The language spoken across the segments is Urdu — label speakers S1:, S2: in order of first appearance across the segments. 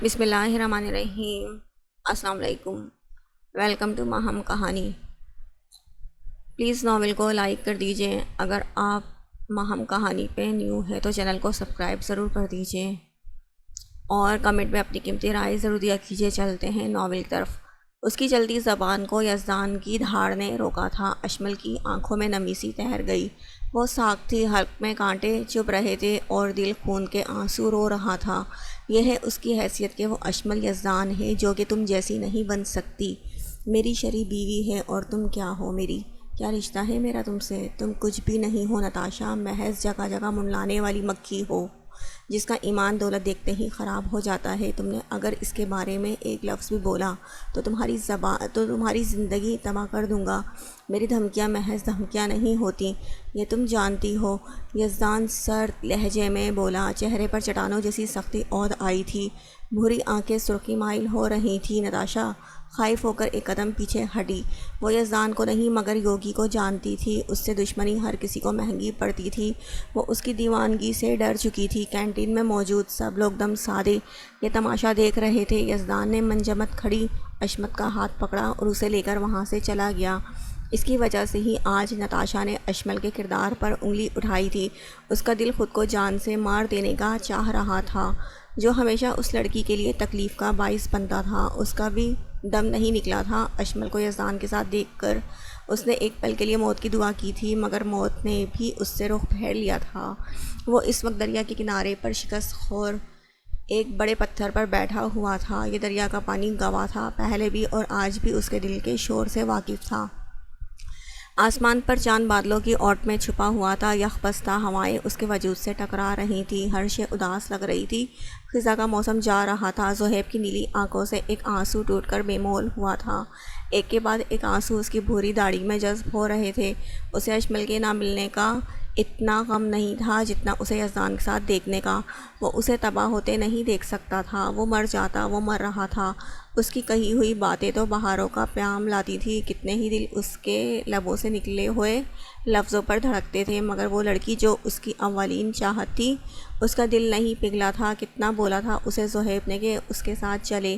S1: بسم اللہ الرحمن الرحیم۔ السلام علیکم، ویلکم ٹو ماہم کہانی۔ پلیز ناول کو لائک کر دیجئے۔ اگر آپ ماہم کہانی پہ نیو ہے تو چینل کو سبسکرائب ضرور کر دیجئے اور کمنٹ میں اپنی قیمتی رائے ضرور دیا کیجئے۔ چلتے ہیں ناول کی طرف۔ اس کی چلتی زبان کو یزدان کی دھاڑ نے روکا تھا۔ اشمل کی آنکھوں میں نمی سی تہر گئی۔ وہ ساکھ تھی، حلق میں کانٹے چبھ رہے تھے اور دل خون کے آنسو رو رہا تھا۔ یہ ہے اس کی حیثیت کہ وہ اشمل یزدان ہے جو کہ تم جیسی نہیں بن سکتی۔ میری شرع بیوی ہے اور تم کیا ہو میری؟ کیا رشتہ ہے میرا تم سے؟ تم کچھ بھی نہیں ہو نتاشا، محض جگہ جگہ منڈلانے والی مکھی ہو جس کا ایمان دولت دیکھتے ہی خراب ہو جاتا ہے۔ تم نے اگر اس کے بارے میں ایک لفظ بھی بولا تو تمہاری زندگی تباہ کر دوں گا۔ میری دھمکیاں محض دھمکیاں نہیں ہوتی، یہ تم جانتی ہو۔ یزدان سرد لہجے میں بولا، چہرے پر چٹانوں جیسی سختی عود آئی تھی، بھوری آنکھیں سرخی مائل ہو رہی تھیں۔ نتاشا خائف ہو کر ایک قدم پیچھے ہٹی۔ وہ یزدان کو نہیں مگر یوگی کو جانتی تھی۔ اس سے دشمنی ہر کسی کو مہنگی پڑتی تھی۔ وہ اس کی دیوانگی سے ڈر چکی تھی۔ کینٹین میں موجود سب لوگ دم سادے یہ تماشا دیکھ رہے تھے۔ یزدان نے منجمد کھڑی عصمت کا ہاتھ پکڑا اور اسے لے کر وہاں سے چلا گیا۔ اس کی وجہ سے ہی آج نتاشا نے اشمل کے کردار پر انگلی اٹھائی تھی۔ اس کا دل خود کو جان سے مار دینے کا چاہ رہا تھا جو ہمیشہ اس لڑکی کے لیے تکلیف کا باعث بنتا تھا۔ اس کا بھی دم نہیں نکلا تھا۔ اشمل کو یزدان کے ساتھ دیکھ کر اس نے ایک پل کے لیے موت کی دعا کی تھی، مگر موت نے بھی اس سے رخ پھیر لیا تھا۔ وہ اس وقت دریا کے کنارے پر شکست خور ایک بڑے پتھر پر بیٹھا ہوا تھا۔ یہ دریا کا پانی گواہ تھا، پہلے بھی اور آج بھی اس کے دل کے شور سے واقف تھا۔ آسمان پر چاند بادلوں کی اوٹ میں چھپا ہوا تھا۔ یخ بستہ ہوائیں اس کے وجود سے ٹکرا رہی تھیں، ہر شے اداس لگ رہی تھی۔ خزاں کا موسم جا رہا تھا۔ زہیب کی نیلی آنکھوں سے ایک آنسو ٹوٹ کر بے مول ہوا تھا۔ ایک کے بعد ایک آنسو اس کی بھوری داڑھی میں جذب ہو رہے تھے۔ اسے اشمل کے نہ ملنے کا اتنا غم نہیں تھا جتنا اسے یزدان کے ساتھ دیکھنے کا۔ وہ اسے تباہ ہوتے نہیں دیکھ سکتا تھا۔ وہ مر جاتا، وہ مر رہا تھا۔ اس کی کہی ہوئی باتیں تو بہاروں کا پیام لاتی تھی۔ کتنے ہی دل اس کے لبوں سے نکلے ہوئے لفظوں پر دھڑکتے تھے، مگر وہ لڑکی جو اس کی اولین چاہت تھی، اس کا دل نہیں پگھلا تھا۔ کتنا بولا تھا اسے زہیب نے کہ اس کے ساتھ چلے،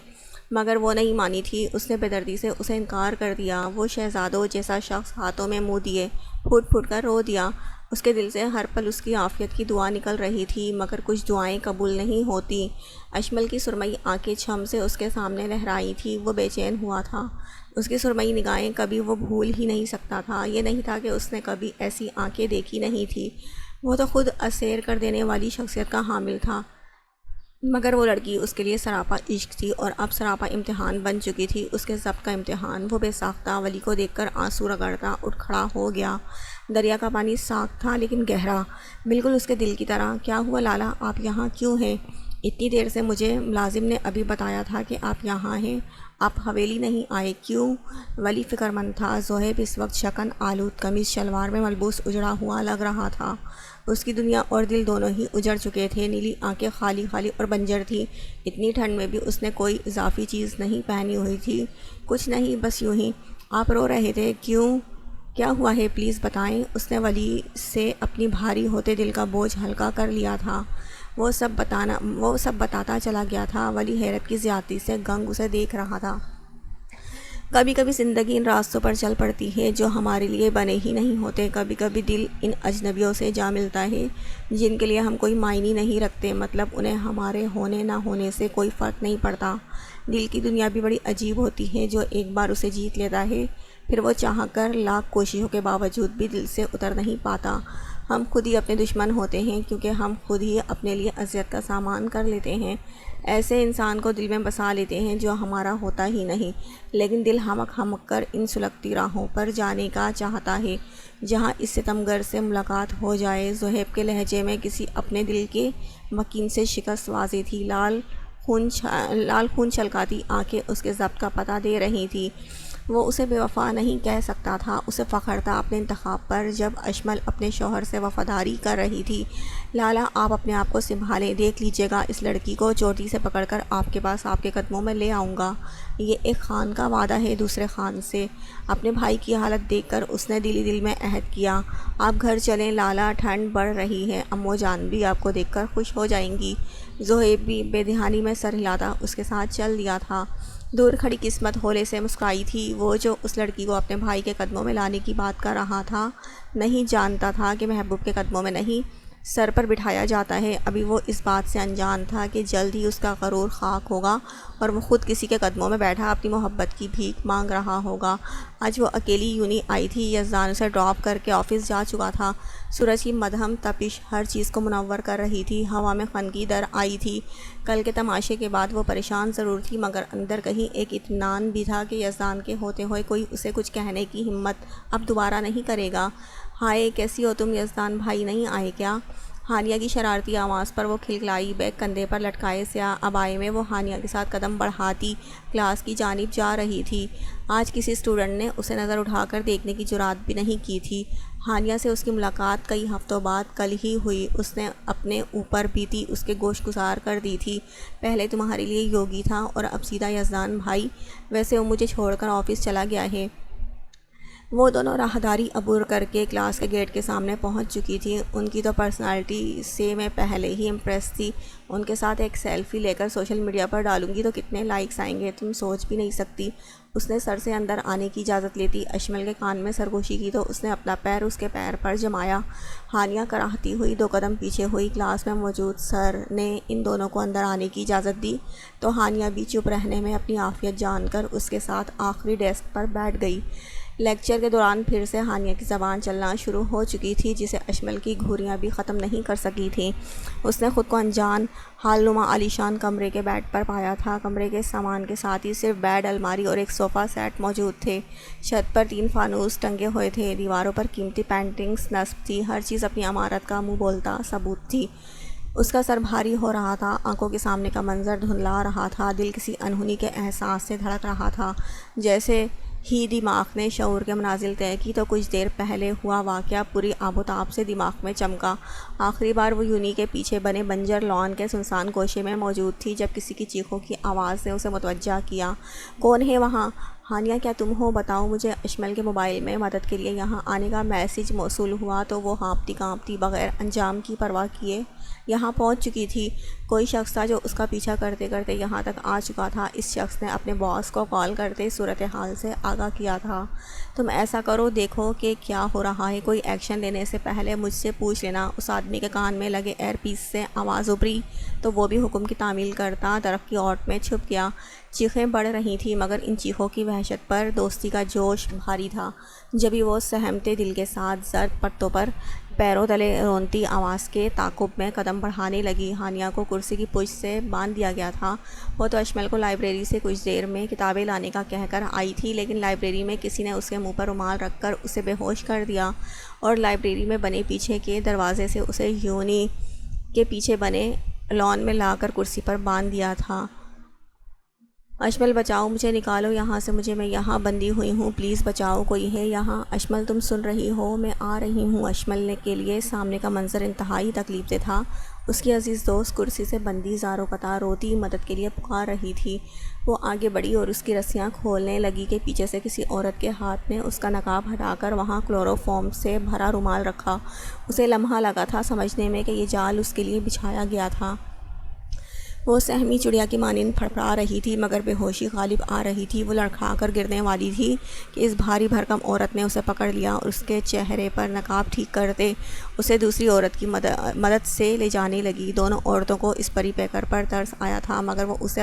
S1: مگر وہ نہیں مانی تھی۔ اس نے بے دردی سے اسے انکار کر دیا۔ وہ شہزادوں جیسا شخص ہاتھوں میں منہ دیے پھوٹ پھوٹ کر رو دیا۔ اس کے دل سے ہر پل اس کی عافیت کی دعا نکل رہی تھی، مگر کچھ دعائیں قبول نہیں ہوتی۔ اشمل کی سرمئی آنکھیں چھم سے اس کے سامنے لہرائی تھی۔ وہ بے چین ہوا تھا۔ اس کی سرمئی نگاہیں کبھی وہ بھول ہی نہیں سکتا تھا۔ یہ نہیں تھا کہ اس نے کبھی ایسی آنکھیں دیکھی نہیں تھی۔ وہ تو خود اسیر کر دینے والی شخصیت کا حامل تھا، مگر وہ لڑکی اس کے لیے سراپا عشق تھی اور اب سراپا امتحان بن چکی تھی، اس کے ضبط کا امتحان۔ وہ بے ساختہ ولی کو دیکھ کر آنسو رگڑتا اٹھ کھڑا ہو گیا۔ دریا کا پانی صاف تھا لیکن گہرا، بالکل اس کے دل کی طرح۔ کیا ہوا لالا، آپ یہاں کیوں ہیں؟ اتنی دیر سے مجھے ملازم نے ابھی بتایا تھا کہ آپ یہاں ہیں، آپ حویلی نہیں آئے کیوں؟ ولی فکر مند تھا۔ زہیب اس وقت شکن آلود قمیص شلوار میں ملبوس اجڑا ہوا لگ رہا تھا۔ اس کی دنیا اور دل دونوں ہی اجڑ چکے تھے۔ نیلی آنکھیں خالی خالی اور بنجر تھیں۔ اتنی ٹھنڈ میں بھی اس نے کوئی اضافی چیز نہیں پہنی ہوئی تھی۔ کچھ نہیں، بس یوں ہی۔ آپ رو رہے تھے، کیوں؟ کیا ہوا ہے پلیز بتائیں۔ اس نے ولی سے اپنی بھاری ہوتے دل کا بوجھ ہلکا کر لیا تھا۔ وہ سب بتاتا چلا گیا تھا۔ ولی حیرت کی زیادتی سے گنگ اسے دیکھ رہا تھا۔ کبھی کبھی زندگی ان راستوں پر چل پڑتی ہے جو ہمارے لیے بنے ہی نہیں ہوتے۔ کبھی کبھی دل ان اجنبیوں سے جا ملتا ہے جن کے لیے ہم کوئی معنی نہیں رکھتے، مطلب انہیں ہمارے ہونے نہ ہونے سے کوئی فرق نہیں پڑتا۔ دل کی دنیا بھی بڑی عجیب ہوتی ہے، جو ایک بار اسے جیت لیتا ہے پھر وہ چاہ کر لاکھ کوششوں کے باوجود بھی دل سے اتر نہیں پاتا۔ ہم خود ہی اپنے دشمن ہوتے ہیں کیونکہ ہم خود ہی اپنے لیے اذیت کا سامان کر لیتے ہیں۔ ایسے انسان کو دل میں بسا لیتے ہیں جو ہمارا ہوتا ہی نہیں، لیکن دل ہمک ہمک کر ان سلگتی راہوں پر جانے کا چاہتا ہے جہاں اس ستمگر سے ملاقات ہو جائے۔ زہیب کے لہجے میں کسی اپنے دل کے مکین سے شکست واضح تھی۔ لال خون چھلکاتی آنکھیں اس کے ضبط کا پتہ دے رہی تھیں۔ وہ اسے بے وفا نہیں کہہ سکتا تھا، اسے فخر تھا اپنے انتخاب پر۔ جب اشمل اپنے شوہر سے وفاداری کر رہی تھی، لالا آپ اپنے آپ کو سنبھالیں، دیکھ لیجیے گا اس لڑکی کو چوٹی سے پکڑ کر آپ کے پاس آپ کے قدموں میں لے آؤں گا۔ یہ ایک خان کا وعدہ ہے دوسرے خان سے۔ اپنے بھائی کی حالت دیکھ کر اس نے دل میں عہد کیا، آپ گھر چلیں لالا، ٹھنڈ بڑھ رہی ہے، امو جان بھی آپ کو دیکھ کر خوش ہو جائیں گی۔ زہیب بھی بے دھیانی میں سر ہلاتا اس کے ساتھ چل دیا تھا۔ دور کھڑی قسمت ہولے سے مسکرائی تھی۔ وہ جو اس لڑکی کو اپنے بھائی کے قدموں میں لانے کی بات کر رہا تھا، نہیں جانتا تھا کہ محبوب کے قدموں میں نہیں، سر پر بٹھایا جاتا ہے۔ ابھی وہ اس بات سے انجان تھا کہ جلد ہی اس کا غرور خاک ہوگا اور وہ خود کسی کے قدموں میں بیٹھا اپنی محبت کی بھیک مانگ رہا ہوگا۔ آج وہ اکیلی یونی آئی تھی، یزدان اسے ڈراپ کر کے آفس جا چکا تھا۔ سورج کی مدھم تپش ہر چیز کو منور کر رہی تھی، ہوا میں خنکی در آئی تھی۔ کل کے تماشے کے بعد وہ پریشان ضرور تھی، مگر اندر کہیں ایک اطمینان بھی تھا کہ یزدان کے ہوتے ہوئے کوئی اسے کچھ کہنے کی ہمت اب دوبارہ نہیں کرے گا۔ ہائے کیسی ہو تم یزدان بھائی، نہیں آئے کیا؟ ہانیہ کی شرارتی آواز پر وہ کھلکھلائی۔ بیگ کندھے پر لٹکائے سیاہ عبائے میں وہ ہانیہ کے ساتھ قدم بڑھاتی کلاس کی جانب جا رہی تھی۔ آج کسی اسٹوڈنٹ نے اسے نظر اٹھا کر دیکھنے کی جرات بھی نہیں کی تھی۔ ہانیہ سے اس کی ملاقات کئی ہفتوں بعد کل ہی ہوئی۔ اس نے اپنے اوپر بیتی اس کے گوش گزار کر دی تھی۔ پہلے تمہارے لیے یوگی تھا اور اب سیدھا یزدان بھائی، ویسے وہ مجھے چھوڑ کر آفس چلا گیا ہے۔ وہ دونوں راہداری عبور کر کے کلاس کے گیٹ کے سامنے پہنچ چکی تھی۔ ان کی تو پرسنالٹی سے میں پہلے ہی امپریس تھی۔ ان کے ساتھ ایک سیلفی لے کر سوشل میڈیا پر ڈالوں گی تو کتنے لائکس آئیں گے، تم سوچ بھی نہیں سکتی۔ اس نے سر سے اندر آنے کی اجازت لیتی اشمل کے کان میں سرگوشی کی تو اس نے اپنا پیر اس کے پیر پر جمایا۔ ہانیہ کراہتی ہوئی 2 قدم پیچھے ہوئی۔ کلاس میں موجود سر نے ان دونوں کو اندر آنے کی اجازت دی تو ہانیہ بھی چپ رہنے میں اپنی عافیت جان کر اس کے ساتھ آخری ڈیسک پر بیٹھ گئی۔ لیکچر کے دوران پھر سے ہانیہ کی زبان چلنا شروع ہو چکی تھی، جسے اشمل کی گھوریاں بھی ختم نہیں کر سکی تھیں۔ اس نے خود کو انجان حال نما عالیشان کمرے کے بیڈ پر پایا تھا۔ کمرے کے سامان کے ساتھ ہی صرف بیڈ، الماری اور ایک صوفہ سیٹ موجود تھے۔ چھت پر 3 فانوس ٹنگے ہوئے تھے، دیواروں پر قیمتی پینٹنگز نصب تھی، ہر چیز اپنی عمارت کا منہ بولتا ثبوت تھی۔ اس کا سر بھاری ہو رہا تھا، آنکھوں کے سامنے کا منظر دھندلا رہا تھا، دل کسی انہونی کے احساس سے دھڑک رہا تھا، جیسے ہی دماغ نے شعور کے منازل طے کی تو کچھ دیر پہلے ہوا واقعہ پوری آب و تاب سے دماغ میں چمکا۔ آخری بار وہ یونی کے پیچھے بنے بنجر لان کے سنسان گوشے میں موجود تھی جب کسی کی چیخوں کی آواز نے اسے متوجہ کیا۔ کون ہے وہاں؟ ہانیہ کیا تم ہو؟ بتاؤ مجھے۔ اشمل کے موبائل میں مدد کے لیے یہاں آنے کا میسج موصول ہوا تو وہ ہانپتی کانپتی بغیر انجام کی پرواہ کیے یہاں پہنچ چکی تھی۔ کوئی شخص تھا جو اس کا پیچھا کرتے کرتے یہاں تک آ چکا تھا۔ اس شخص نے اپنے باس کو کال کرتے صورتحال سے آگاہ کیا تھا۔ تم ایسا کرو، دیکھو کہ کیا ہو رہا ہے، کوئی ایکشن لینے سے پہلے مجھ سے پوچھ لینا۔ اس آدمی کے کان میں لگے ایئر پیس سے آواز ابھری تو وہ بھی حکم کی تعمیل کرتا درخت کی اوٹ میں چھپ گیا۔ چیخیں بڑھ رہی تھیں مگر ان چیخوں کی وحشت پر دوستی کا جوش بھاری تھا۔ جبھی وہ سہمتے دل کے ساتھ زرد پتوں پر پیروں تلے رونتی آواز کے تعاقب میں قدم بڑھانے لگی۔ ہانیہ کو کرسی کی پشت سے باندھ دیا گیا تھا۔ وہ تو اشمل کو لائبریری سے کچھ دیر میں کتابیں لانے کا کہہ کر آئی تھی، لیکن لائبریری میں کسی نے اس کے منہ پر رومال رکھ کر اسے بے ہوش کر دیا اور لائبریری میں بنے پیچھے کے دروازے سے اسے یونی کے پیچھے بنے لان میں لا کر کرسی پر باندھ دیا تھا۔ اشمل بچاؤ مجھے، نکالو یہاں سے مجھے، میں یہاں بندی ہوئی ہوں، پلیز بچاؤ، کوئی ہے یہاں؟ اشمل تم سن رہی ہو؟ میں آ رہی ہوں۔ اشمل کے لیے سامنے کا منظر انتہائی تکلیف دہ تھا۔ اس کی عزیز دوست کرسی سے بندی زاروں قطار روتی مدد کے لیے پکار رہی تھی۔ وہ آگے بڑھی اور اس کی رسیاں کھولنے لگی کہ پیچھے سے کسی عورت کے ہاتھ نے اس کا نقاب ہٹا کر وہاں کلوروفارم سے بھرا رومال رکھا۔ اسے لمحہ لگا تھا سمجھنے میں کہ یہ جال اس کے لیے بچھایا گیا تھا۔ وہ سہمی چڑیا کی مانند پھڑپڑا رہی تھی مگر بے ہوشی غالب آ رہی تھی۔ وہ لڑکھا کر گرنے والی تھی کہ اس بھاری بھرکم عورت نے اسے پکڑ لیا اور اس کے چہرے پر نقاب ٹھیک کرتے اسے دوسری عورت کی مدد سے لے جانے لگی۔ دونوں عورتوں کو اس پری پیکر پر ترس آیا تھا مگر وہ اسے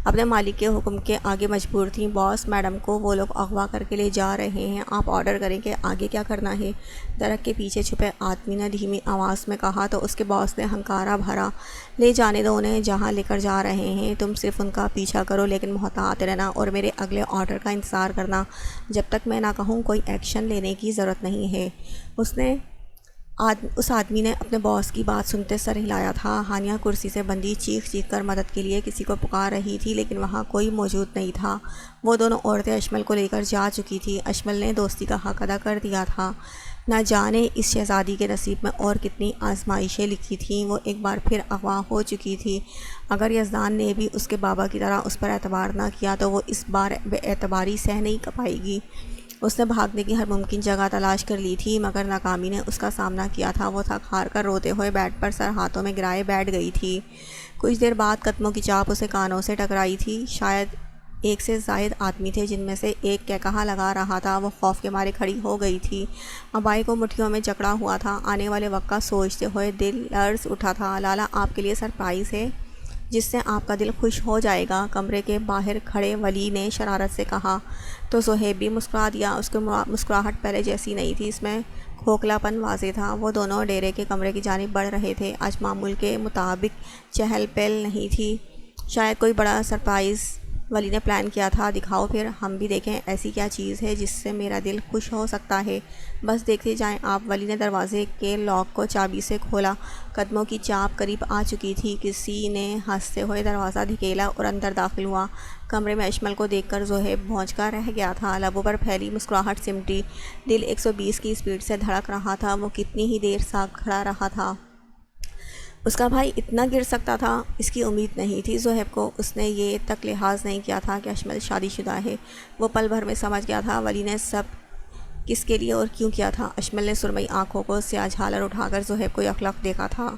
S1: اپنے مالک کے حکم کے آگے مجبور تھیں۔ باس میڈم کو وہ لوگ اغوا کر کے لے جا رہے ہیں، آپ آرڈر کریں کہ آگے کیا کرنا ہے؟ درخت کے پیچھے چھپے آدمی نے دھیمی آواز میں کہا تو اس کے باس نے ہنکارا بھرا، لے جانے دو انہیں جہاں لے کر جا رہے ہیں، تم صرف ان کا پیچھا کرو لیکن محتاط رہنا اور میرے اگلے آرڈر کا انتظار کرنا، جب تک میں نہ کہوں کوئی ایکشن لینے کی ضرورت نہیں ہے۔ اس نے اس آدمی نے اپنے باس کی بات سنتے سر ہلایا تھا۔ ہانیہ کرسی سے بندھی چیخ چیخ کر مدد کے لیے کسی کو پکار رہی تھی، لیکن وہاں کوئی موجود نہیں تھا۔ وہ دونوں عورتیں اشمل کو لے کر جا چکی تھی۔ اشمل نے دوستی کا حق ادا کر دیا تھا۔ نہ جانے اس شہزادی کے نصیب میں اور کتنی آزمائشیں لکھی تھیں۔ وہ ایک بار پھر اغوا ہو چکی تھی۔ اگر یزدان نے بھی اس کے بابا کی طرح اس پر اعتبار نہ کیا تو وہ اس بار بے اعتباری سہ نہیں پائے گی۔ اس نے بھاگنے کی ہر ممکن جگہ تلاش کر لی تھی، مگر ناکامی نے اس کا سامنا کیا تھا۔ وہ تھک ہار کر روتے ہوئے بیڈ پر سر ہاتھوں میں گرائے بیٹھ گئی تھی۔ کچھ دیر بعد قدموں کی چاپ اسے کانوں سے ٹکرائی تھی۔ شاید ایک سے زائد آدمی تھے، جن میں سے ایک کہا لگا رہا تھا۔ وہ خوف کے مارے کھڑی ہو گئی تھی۔ ابائی کو مٹھیوں میں جکڑا ہوا تھا۔ آنے والے وقت کا سوچتے ہوئے دل لرز اٹھا تھا۔ لالا، آپ کے لیے سرپرائز ہے جس سے آپ کا دل خوش ہو جائے گا، کمرے کے باہر کھڑے ولی نے شرارت سے کہا۔ تو صہیب بھی مسکرا دیا۔ اس کی مسکراہٹ پہلے جیسی نہیں تھی، اس میں کھوکھلا پن واضح تھا۔ وہ دونوں ڈیرے کے کمرے کی جانب بڑھ رہے تھے۔ آج معمول کے مطابق چہل پہل نہیں تھی۔ شاید کوئی بڑا سرپرائز ولی نے پلان کیا تھا۔ دکھاؤ پھر، ہم بھی دیکھیں ایسی کیا چیز ہے جس سے میرا دل خوش ہو سکتا ہے۔ بس دیکھتے جائیں آپ۔ ولی نے دروازے کے لاک کو چابی سے کھولا۔ قدموں کی چاپ قریب آ چکی تھی۔ کسی نے ہنستے ہوئے دروازہ دھکیلا اور اندر داخل ہوا۔ کمرے میں اشمل کو دیکھ کر زہیب بھونچ کر رہ گیا تھا۔ لبوں پر پھیلی مسکراہٹ سمٹی۔ دل 120 کی اسپیڈ سے دھڑک رہا تھا۔ وہ کتنی ہی دیر ساکت کھڑا رہا تھا۔ اس کا بھائی اتنا گر سکتا تھا، اس کی امید نہیں تھی زہیب کو۔ اس نے یہ تک لحاظ نہیں کیا تھا کہ اشمل شادی شدہ ہے۔ وہ پل بھر میں سمجھ گیا تھا ولی نے سب کس کے لیے اور کیوں کیا تھا۔ اشمل نے سرمئی آنکھوں کو سیاہ جھالر اٹھا کر زہیب کو یکلخت دیکھا تھا۔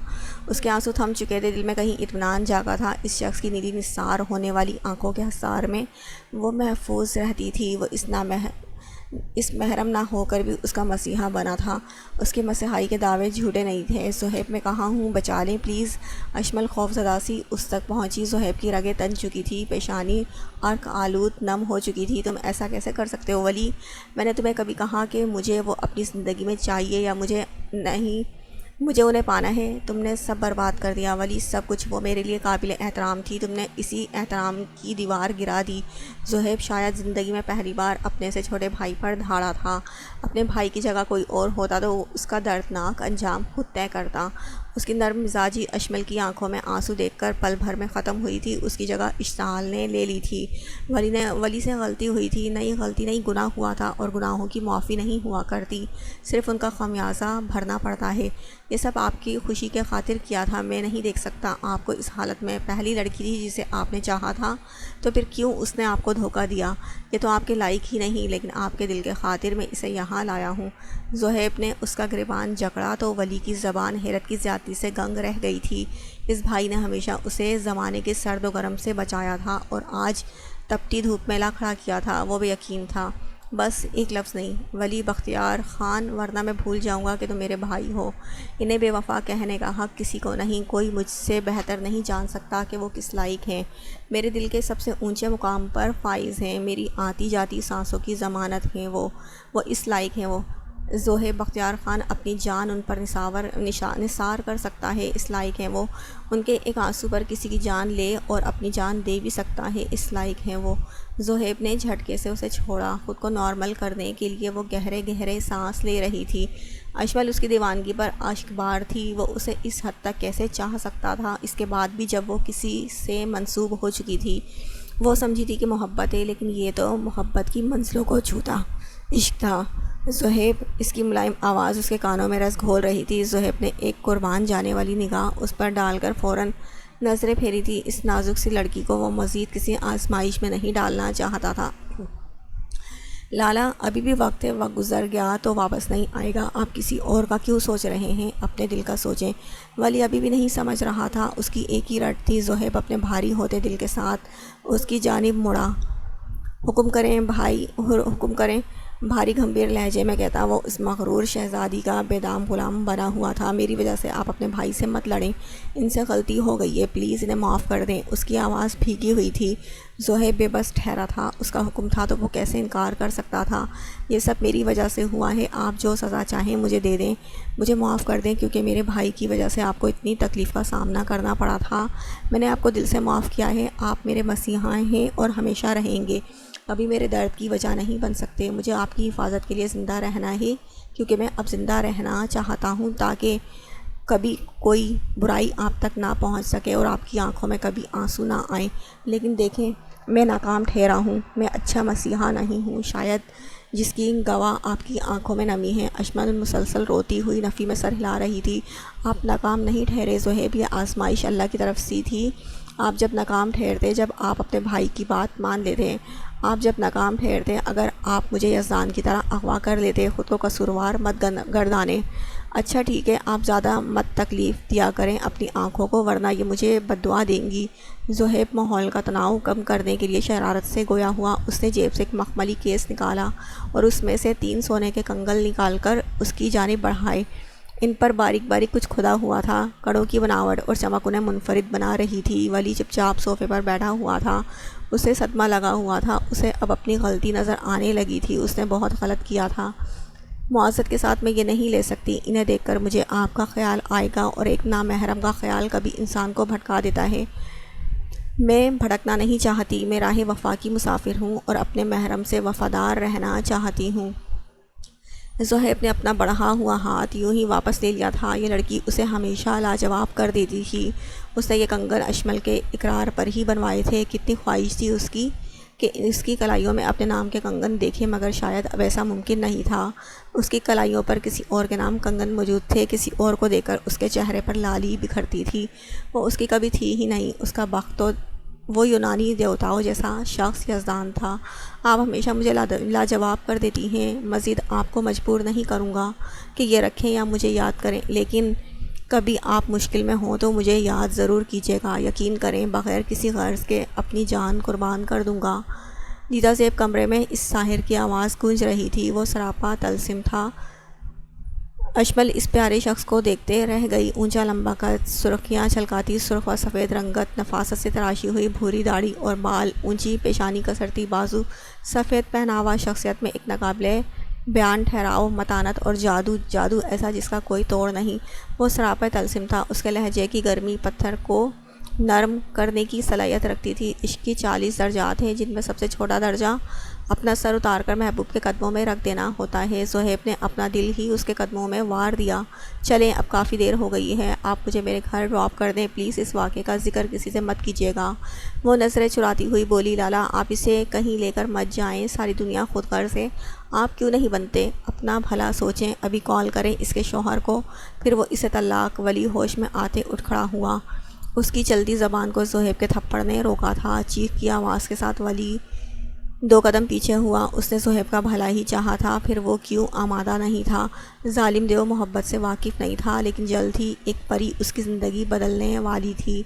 S1: اس کے آنسو تھم چکے تھے، دل میں کہیں اطمینان جاگا تھا۔ اس شخص کی نیلی نثار ہونے والی آنکھوں کے حصار میں وہ محفوظ رہتی تھی۔ وہ اس محرم نہ ہو کر بھی اس کا مسیحا بنا تھا۔ اس کے مسیحائی کے دعوے جھوٹے نہیں تھے۔ زہیب میں کہاں ہوں، بچا لیں پلیز۔ اشمل خوف زدہ سی اس تک پہنچی۔ زہیب کی رگیں تن چکی تھی، پیشانی عرق آلود نم ہو چکی تھی۔ تم ایسا کیسے کر سکتے ہو ولی؟ میں نے تمہیں کبھی کہا کہ مجھے وہ اپنی زندگی میں چاہیے یا مجھے انہیں پانا ہے؟ تم نے سب برباد کر دیا ولی، سب کچھ۔ وہ میرے لیے قابل احترام تھی، تم نے اسی احترام کی دیوار گرا دی۔ زہیب شاید زندگی میں پہلی بار اپنے سے چھوٹے بھائی پر دھاڑا تھا۔ اپنے بھائی کی جگہ کوئی اور ہوتا تو وہ اس کا دردناک انجام خود طے کرتا۔ اس کی نرم مزاجی اشمل کی آنکھوں میں آنسو دیکھ کر پل بھر میں ختم ہوئی تھی۔ اس کی جگہ اشتعال نے لے لی تھی۔ ولی سے غلطی ہوئی تھی، نئی غلطی نہیں، گناہ ہوا تھا، اور گناہوں کی معافی نہیں ہوا کرتی، صرف ان کا خمیازہ بھرنا پڑتا ہے۔ یہ سب آپ کی خوشی کے خاطر کیا تھا۔ میں نہیں دیکھ سکتا آپ کو اس حالت میں۔ پہلی لڑکی تھی جسے آپ نے چاہا تھا، تو پھر کیوں اس نے آپ کو دھوکہ دیا؟ یہ تو آپ کے لائق ہی نہیں، لیکن آپ کے دل کے خاطر میں اسے یہاں لایا ہوں۔ زہیب نے اس کا گریبان جکڑا تو ولی کی زبان حیرت کی زیادتی سے گنگ رہ گئی تھی۔ اس بھائی نے ہمیشہ اسے زمانے کے سرد و گرم سے بچایا تھا، اور آج تپتی دھوپ میں لا کھڑا کیا تھا۔ وہ بے یقین تھا۔ بس ایک لفظ نہیں، ولی بختیار خان، ورنہ میں بھول جاؤں گا کہ تم میرے بھائی ہو۔ انہیں بے وفا کہنے کا حق کسی کو نہیں۔ کوئی مجھ سے بہتر نہیں جان سکتا کہ وہ کس لائق ہیں۔ میرے دل کے سب سے اونچے مقام پر فائز ہیں، میری آتی جاتی سانسوں کی ضمانت ہیں وہ اس لائق ہیں وہ۔ زہیب بختیار خان اپنی جان ان پر نثار کر سکتا ہے، اس لائق ہیں وہ۔ ان کے ایک آنسو پر کسی کی جان لے اور اپنی جان دے بھی سکتا ہے، اس لائق ہیں وہ۔ زہیب نے جھٹکے سے اسے چھوڑا۔ خود کو نارمل کرنے کے لیے وہ گہرے سانس لے رہی تھی۔ اشمل اس کی دیوانگی پر عاشق بار تھی۔ وہ اسے اس حد تک کیسے چاہ سکتا تھا، اس کے بعد بھی جب وہ کسی سے منسوب ہو چکی تھی۔ وہ سمجھی تھی کہ محبت ہے، لیکن یہ تو محبت کی منزلوں کو چھوتا عشق تھا۔ زہیب، اس کی ملائم آواز اس کے کانوں میں رس گھول رہی تھی۔ زہیب نے ایک قربان جانے والی نگاہ اس پر ڈال کر فوراً نظریں پھیری تھی۔ اس نازک سی لڑکی کو وہ مزید کسی آزمائش میں نہیں ڈالنا چاہتا تھا۔ لالا، ابھی بھی وقت گزر گیا تو واپس نہیں آئے گا۔ آپ کسی اور کا کیوں سوچ رہے ہیں؟ اپنے دل کا سوچیں۔ ولی ابھی بھی نہیں سمجھ رہا تھا۔ اس کی ایک ہی رٹ تھی۔ زہیب اپنے بھاری ہوتے دل کے ساتھ اس کی جانب مڑا۔ حکم کریں بھائی، حکم کریں، بھاری گھمبیر لہجے میں کہتا وہ اس مغرور شہزادی کا بے دام غلام بنا ہوا تھا۔ میری وجہ سے آپ اپنے بھائی سے مت لڑیں، ان سے غلطی ہو گئی ہے، پلیز انہیں معاف کر دیں۔ اس کی آواز بھیگی ہوئی تھی۔ زہیب بے بس ٹھہرا تھا، اس کا حکم تھا تو وہ کیسے انکار کر سکتا تھا؟ یہ سب میری وجہ سے ہوا ہے، آپ جو سزا چاہیں مجھے دے دیں، مجھے معاف کر دیں، کیونکہ میرے بھائی کی وجہ سے آپ کو اتنی تکلیف کا سامنا کرنا پڑا تھا۔ میں نے آپ کو دل سے معاف کیا ہے، آپ میرے مسیحا ہیں اور ہمیشہ رہیں گے، کبھی میرے درد کی وجہ نہیں بن سکتے۔ مجھے آپ کی حفاظت کے لیے زندہ رہنا ہے، کیونکہ میں اب زندہ رہنا چاہتا ہوں تاکہ کبھی کوئی برائی آپ تک نہ پہنچ سکے اور آپ کی آنکھوں میں کبھی آنسو نہ آئیں۔ لیکن دیکھیں، میں ناکام ٹھہرا ہوں، میں اچھا مسیحا نہیں ہوں، شاید جس کی گواہ آپ کی آنکھوں میں نمی ہے۔ اشمل مسلسل روتی ہوئی نفی میں سر ہلا رہی تھی۔ آپ ناکام نہیں ٹھہرے زہیب، یہ آزمائش اللہ کی طرف سے تھی۔ آپ جب ناکام ٹھہرتے، جب آپ اپنے بھائی کی بات مان لیتے، آپ جب ناکام ٹھہرتے، اگر آپ مجھے یزدان کی طرح اغوا کر لیتے، خود کو قصوروار مت گردانے۔ اچھا ٹھیک ہے، آپ زیادہ مت تکلیف دیا کریں اپنی آنکھوں کو، ورنہ یہ مجھے بددعا دیں گی۔ زہیب ماحول کا تناؤ کم کرنے کے لیے شرارت سے گویا ہوا۔ اس نے جیب سے ایک مخملی کیس نکالا اور اس میں سے 3 سونے کے کنگل نکال کر اس کی جانب بڑھائے۔ ان پر باریک باریک کچھ کھدا ہوا تھا، کڑوں کی بناوٹ اور چمک انہیں منفرد بنا رہی تھی۔ ولی چپ چاپ صوفے پر بیٹھا ہوا تھا، اسے صدمہ لگا ہوا تھا، اسے اب اپنی غلطی نظر آنے لگی تھی، اس نے بہت غلط کیا تھا۔ معذرت کے ساتھ میں یہ نہیں لے سکتی، انہیں دیکھ کر مجھے آپ کا خیال آئے گا، اور ایک نامحرم کا خیال کبھی انسان کو بھٹکا دیتا ہے۔ میں بھٹکنا نہیں چاہتی، میں راہ وفا کی مسافر ہوں اور اپنے محرم سے وفادار رہنا چاہتی ہوں۔ زہیب نے اپنا بڑھا ہوا ہاتھ یوں ہی واپس لے لیا تھا۔ یہ لڑکی اسے ہمیشہ لاجواب کر دیتی تھی۔ اس نے یہ کنگن اشمل کے اقرار پر ہی بنوائے تھے۔ کتنی خواہش تھی اس کی کہ اس کی کلائیوں میں اپنے نام کے کنگن دیکھے، مگر شاید اب ایسا ممکن نہیں تھا۔ اس کی کلائیوں پر کسی اور کے نام کنگن موجود تھے، کسی اور کو دیکھ کر اس کے چہرے پر لالی بکھرتی تھی۔ وہ اس کی کبھی تھی ہی نہیں۔ اس کا بخت تو وہ یونانی دیوتاؤں جیسا شخص یزدان تھا۔ آپ ہمیشہ مجھے لاجواب کر دیتی ہیں۔ مزید آپ کو مجبور نہیں کروں گا کہ یہ رکھیں یا مجھے یاد کریں، لیکن کبھی آپ مشکل میں ہوں تو مجھے یاد ضرور کیجیے گا۔ یقین کریں، بغیر کسی غرض کے اپنی جان قربان کر دوں گا۔ دیدہ زیب کمرے میں اس ساحر کی آواز گونج رہی تھی، وہ سراپا طلسم تھا۔ اشمل اس پیارے شخص کو دیکھتے رہ گئی۔ اونچا لمبا قد، سرخیاں چھلکاتی سرخ و سفید رنگت، نفاست سے تراشی ہوئی بھوری داڑھی اور بال، اونچی پیشانی، کسرتی بازو، سفید پہناوا، شخصیت میں ایک ناقابل بیان ٹھہراؤ، متانت اور جادو ایسا جس کا کوئی توڑ نہیں۔ وہ سراپا طلسم تھا۔ اس کے لہجے کی گرمی پتھر کو نرم کرنے کی صلاحیت رکھتی تھی۔ عشق کی 40 درجات ہیں، جن میں سب سے چھوٹا درجہ اپنا سر اتار کر محبوب کے قدموں میں رکھ دینا ہوتا ہے۔ زہیب نے اپنا دل ہی اس کے قدموں میں وار دیا۔ چلیں، اب کافی دیر ہو گئی ہے، آپ مجھے میرے گھر ڈراپ کر دیں پلیز، اس واقعے کا ذکر کسی سے مت کیجیے گا۔ وہ نظریں چراتی ہوئی بولی، لالا آپ اسے کہیں لے کر مت جائیں، ساری دنیا خود غرض ہے، آپ کیوں نہیں بنتے؟ اپنا بھلا سوچیں، ابھی کال کریں اس کے شوہر کو۔ پھر وہ اسے طلاق۔ ولی ہوش میں آتے اٹھ کھڑا ہوا۔ اس کی چلتی زبان کو زہیب کے تھپڑ نے روکا تھا۔ چیخ کی آواز کے ساتھ ولی 2 قدم پیچھے ہوا۔ اس نے زہیب کا بھلا ہی چاہا تھا، پھر وہ کیوں آمادہ نہیں تھا؟ ظالم دیو محبت سے واقف نہیں تھا، لیکن جلد ہی ایک پری اس کی زندگی بدلنے والی تھی۔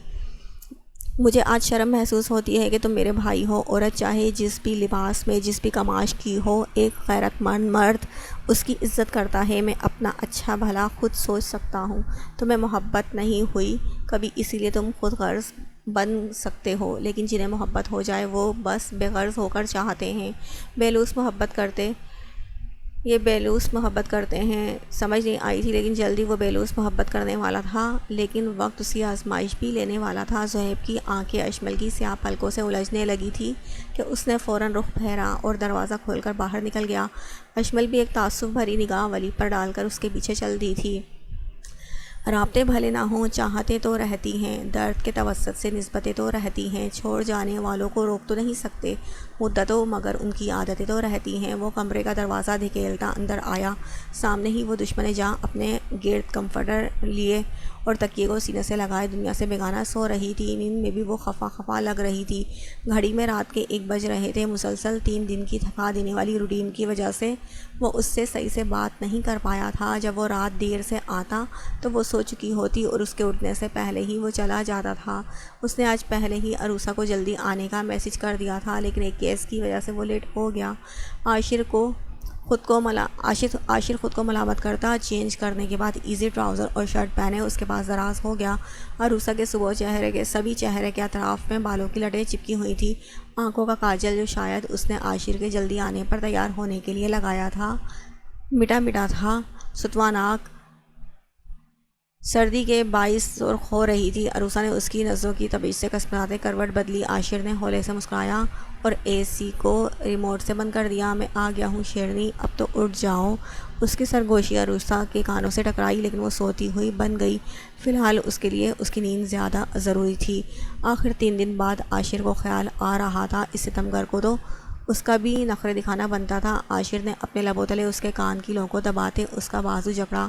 S1: مجھے آج شرم محسوس ہوتی ہے کہ تم میرے بھائی ہو۔ عورت چاہے جس بھی لباس میں، جس بھی کماش کی ہو، ایک غیرت مند مرد اس کی عزت کرتا ہے۔ میں اپنا اچھا بھلا خود سوچ سکتا ہوں۔ تمہیں محبت نہیں ہوئی کبھی، اسی لیے تم خود غرض بن سکتے ہو، لیکن جنہیں محبت ہو جائے وہ بس بے غرض ہو کر چاہتے ہیں، بے لوث محبت کرتے ہیں۔ سمجھ نہیں آئی تھی، لیکن جلدی وہ بے لوث محبت کرنے والا تھا، لیکن وقت اسی آزمائش بھی لینے والا تھا۔ زہیب کی آنکھیں اشمل کی سیاہ پلکوں سے الجھنے لگی تھی کہ اس نے فوراً رخ پھیرا اور دروازہ کھول کر باہر نکل گیا۔ اشمل بھی ایک تعصب بھری نگاہ ولی پر ڈال کر اس کے پیچھے چل دی تھی۔ رابطے بھلے نہ ہوں، چاہتے تو رہتی ہیں، درد کے توسط سے نسبتیں تو رہتی ہیں، چھوڑ جانے والوں کو روک تو نہیں سکتے مدتوں، مگر ان کی عادتیں تو رہتی ہیں۔ وہ کمرے کا دروازہ دھکیلتا اندر آیا۔ سامنے ہی وہ دشمن جاں اپنے گرد کمفرٹر لیے اور تکیے کو سینے سے لگائے دنیا سے بیگانہ سو رہی تھی۔ نیند میں بھی وہ خفا لگ رہی تھی۔ گھڑی میں رات کے 1 بج رہے تھے۔ مسلسل 3 دن کی تھکا دینے والی روٹین کی وجہ سے وہ اس سے صحیح سے بات نہیں کر پایا تھا۔ جب وہ رات دیر سے آتا تو وہ سو چکی ہوتی اور اس کے اٹھنے سے پہلے ہی وہ چلا جاتا تھا۔ اس نے آج پہلے ہی عروسہ کو جلدی آنے کا میسج کر دیا تھا، لیکن ایک کیس کی وجہ سے وہ لیٹ ہو گیا۔ عاشر کو عاشر خود کو ملامت کرتا چینج کرنے کے بعد ایزی ٹراؤزر اور شرٹ پہنے اس کے پاس دراز ہو گیا۔ عروسہ کے صبح سبھی چہرے کے اطراف میں بالوں کی لٹیں چپکی ہوئی تھی۔ آنکھوں کا کاجل جو شاید اس نے عاشر کے جلدی آنے پر تیار ہونے کے لیے لگایا تھا مٹا مٹا تھا، ستواناک سردی کے باعث سرخ ہو رہی تھی۔ عروسہ نے اس کی نظروں کی تبیج سے کسمساتے کروٹ بدلی۔ عاشر نے ہولے سے مسکرایا اور اے سی کو ریموٹ سے بند کر دیا۔ میں آ گیا ہوں شیرنی، اب تو اٹھ جاؤ۔ اس کی سرگوشی عروسہ کے کانوں سے ٹکرائی لیکن وہ سوتی ہوئی بن گئی۔ فی الحال اس کے لیے اس کی نیند زیادہ ضروری تھی۔ آخر 3 دن بعد عاشر کو خیال آ رہا تھا اس ستمگر کو تو اس کا بھی نخرے دکھانا بنتا تھا۔ عاشر نے اپنے لبوں تلے اس کے کان کی لو کو دباتے اس کا بازو جکڑا۔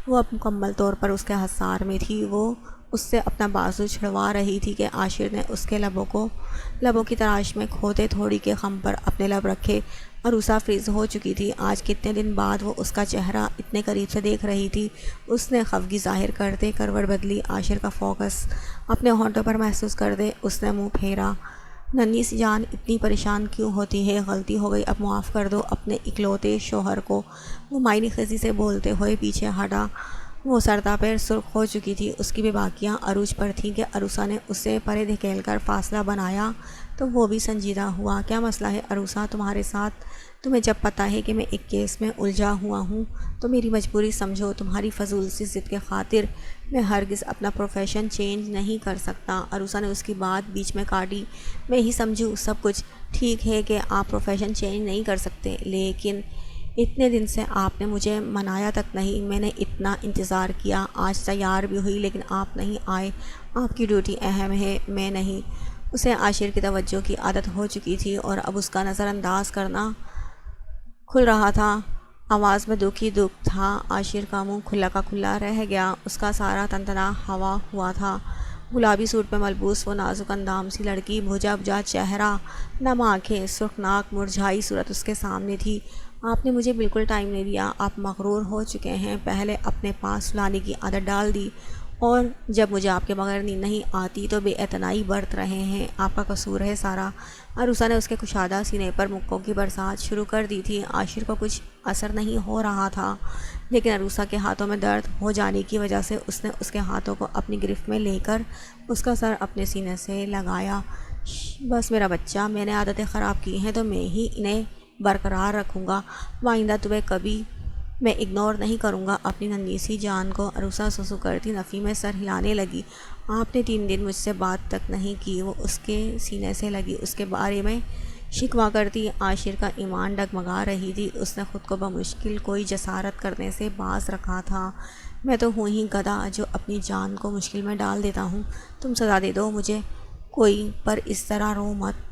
S1: وہ اب مکمل طور پر اس کے حصار میں تھی۔ وہ اس سے اپنا بازو چھڑوا رہی تھی کہ عاشر نے اس کے لبوں کی تلاش میں کھوتے تھوڑی کے خم پر اپنے لب رکھے۔ عروسہ فریز ہو چکی تھی۔ آج کتنے دن بعد وہ اس کا چہرہ اتنے قریب سے دیکھ رہی تھی۔ اس نے خفگی ظاہر کرتے کروٹ بدلی۔ عاشر کا فوکس اپنے ہونٹوں پر محسوس کرتے اس نے منہ پھیرا۔ ننھی سی جان اتنی پریشان کیوں ہوتی ہے؟ غلطی ہو گئی، اب معاف کر دو اپنے اکلوتے شوہر کو۔ وہ معنی خیزی سے بولتے ہوئے پیچھے ہٹا۔ وہ سرتا پیر سرخ ہو چکی تھی۔ اس کی بے باکیاں عروج پر تھیں کہ عروسہ نے اسے پرے دھکیل کر فاصلہ بنایا تو وہ بھی سنجیدہ ہوا۔ کیا مسئلہ ہے عروسہ تمہارے ساتھ؟ تمہیں جب پتہ ہے کہ میں ایک کیس میں الجھا ہوا ہوں تو میری مجبوری سمجھو۔ تمہاری فضول سی ضد کے خاطر میں ہرگز اپنا پروفیشن چینج نہیں کر سکتا۔ عروسہ نے اس کی بات بیچ میں کاٹی۔ میں ہی سمجھوں سب کچھ ٹھیک ہے کہ آپ پروفیشن چینج نہیں کر سکتے، لیکن اتنے دن سے آپ نے مجھے منایا تک نہیں۔ میں نے اتنا انتظار کیا، آج تیار بھی ہوئی لیکن آپ نہیں آئے۔ آپ کی ڈیوٹی اہم ہے، میں نہیں۔ اسے عاشر کی توجہ کی عادت ہو چکی تھی اور اب اس کا نظر انداز کرنا کھل رہا تھا۔ آواز میں دکھ ہی دکھ تھا۔ عاشر کا منہ کھلا کا کھلا رہ گیا۔ اس کا سارا تن تنا ہوا ہوا تھا۔ گلابی سوٹ پہ ملبوس وہ نازک اندام سی لڑکی، بھجا بھجا چہرہ، نم آنکھیں، سرخ ناک، مرجھائی صورت اس کے سامنے تھی۔ آپ نے مجھے بالکل ٹائم نہیں دیا۔ آپ مغرور ہو چکے ہیں۔ پہلے اپنے پاس سلانے کی عادت ڈال دی اور جب مجھے آپ کے بغیر نیند نہیں آتی تو بے اعتنائی برت رہے ہیں۔ آپ کا قصور ہے سارا۔ عروسہ نے اس کے کشادہ سینے پر مکوں کی برسات شروع کر دی تھی۔ عاشر کو کچھ اثر نہیں ہو رہا تھا لیکن عروسہ کے ہاتھوں میں درد ہو جانے کی وجہ سے اس نے اس کے ہاتھوں کو اپنی گرفت میں لے کر اس کا سر اپنے سینے سے لگایا۔ بس میرا بچہ، میں نے عادتیں خراب کی ہیں تو میں ہی انہیں برقرار رکھوں گا۔ آئندہ تمہیں کبھی میں اگنور نہیں کروں گا اپنی ننھی سی جان کو۔ عروسہ سسو کرتی نفی میں سر ہلانے لگی۔ آپ نے 3 دن مجھ سے بات تک نہیں کی۔ وہ اس کے سینے سے لگی، اس کے بارے میں شکوہ کرتی۔ عاشر کا ایمان ڈگمگا رہی تھی۔ اس نے خود کو بمشکل کوئی جسارت کرنے سے باز رکھا تھا۔ میں تو ہوں ہی گدھا جو اپنی جان کو مشکل میں ڈال دیتا ہوں۔ تم سزا دے دو مجھے کوئی، پر اس طرح رو مت۔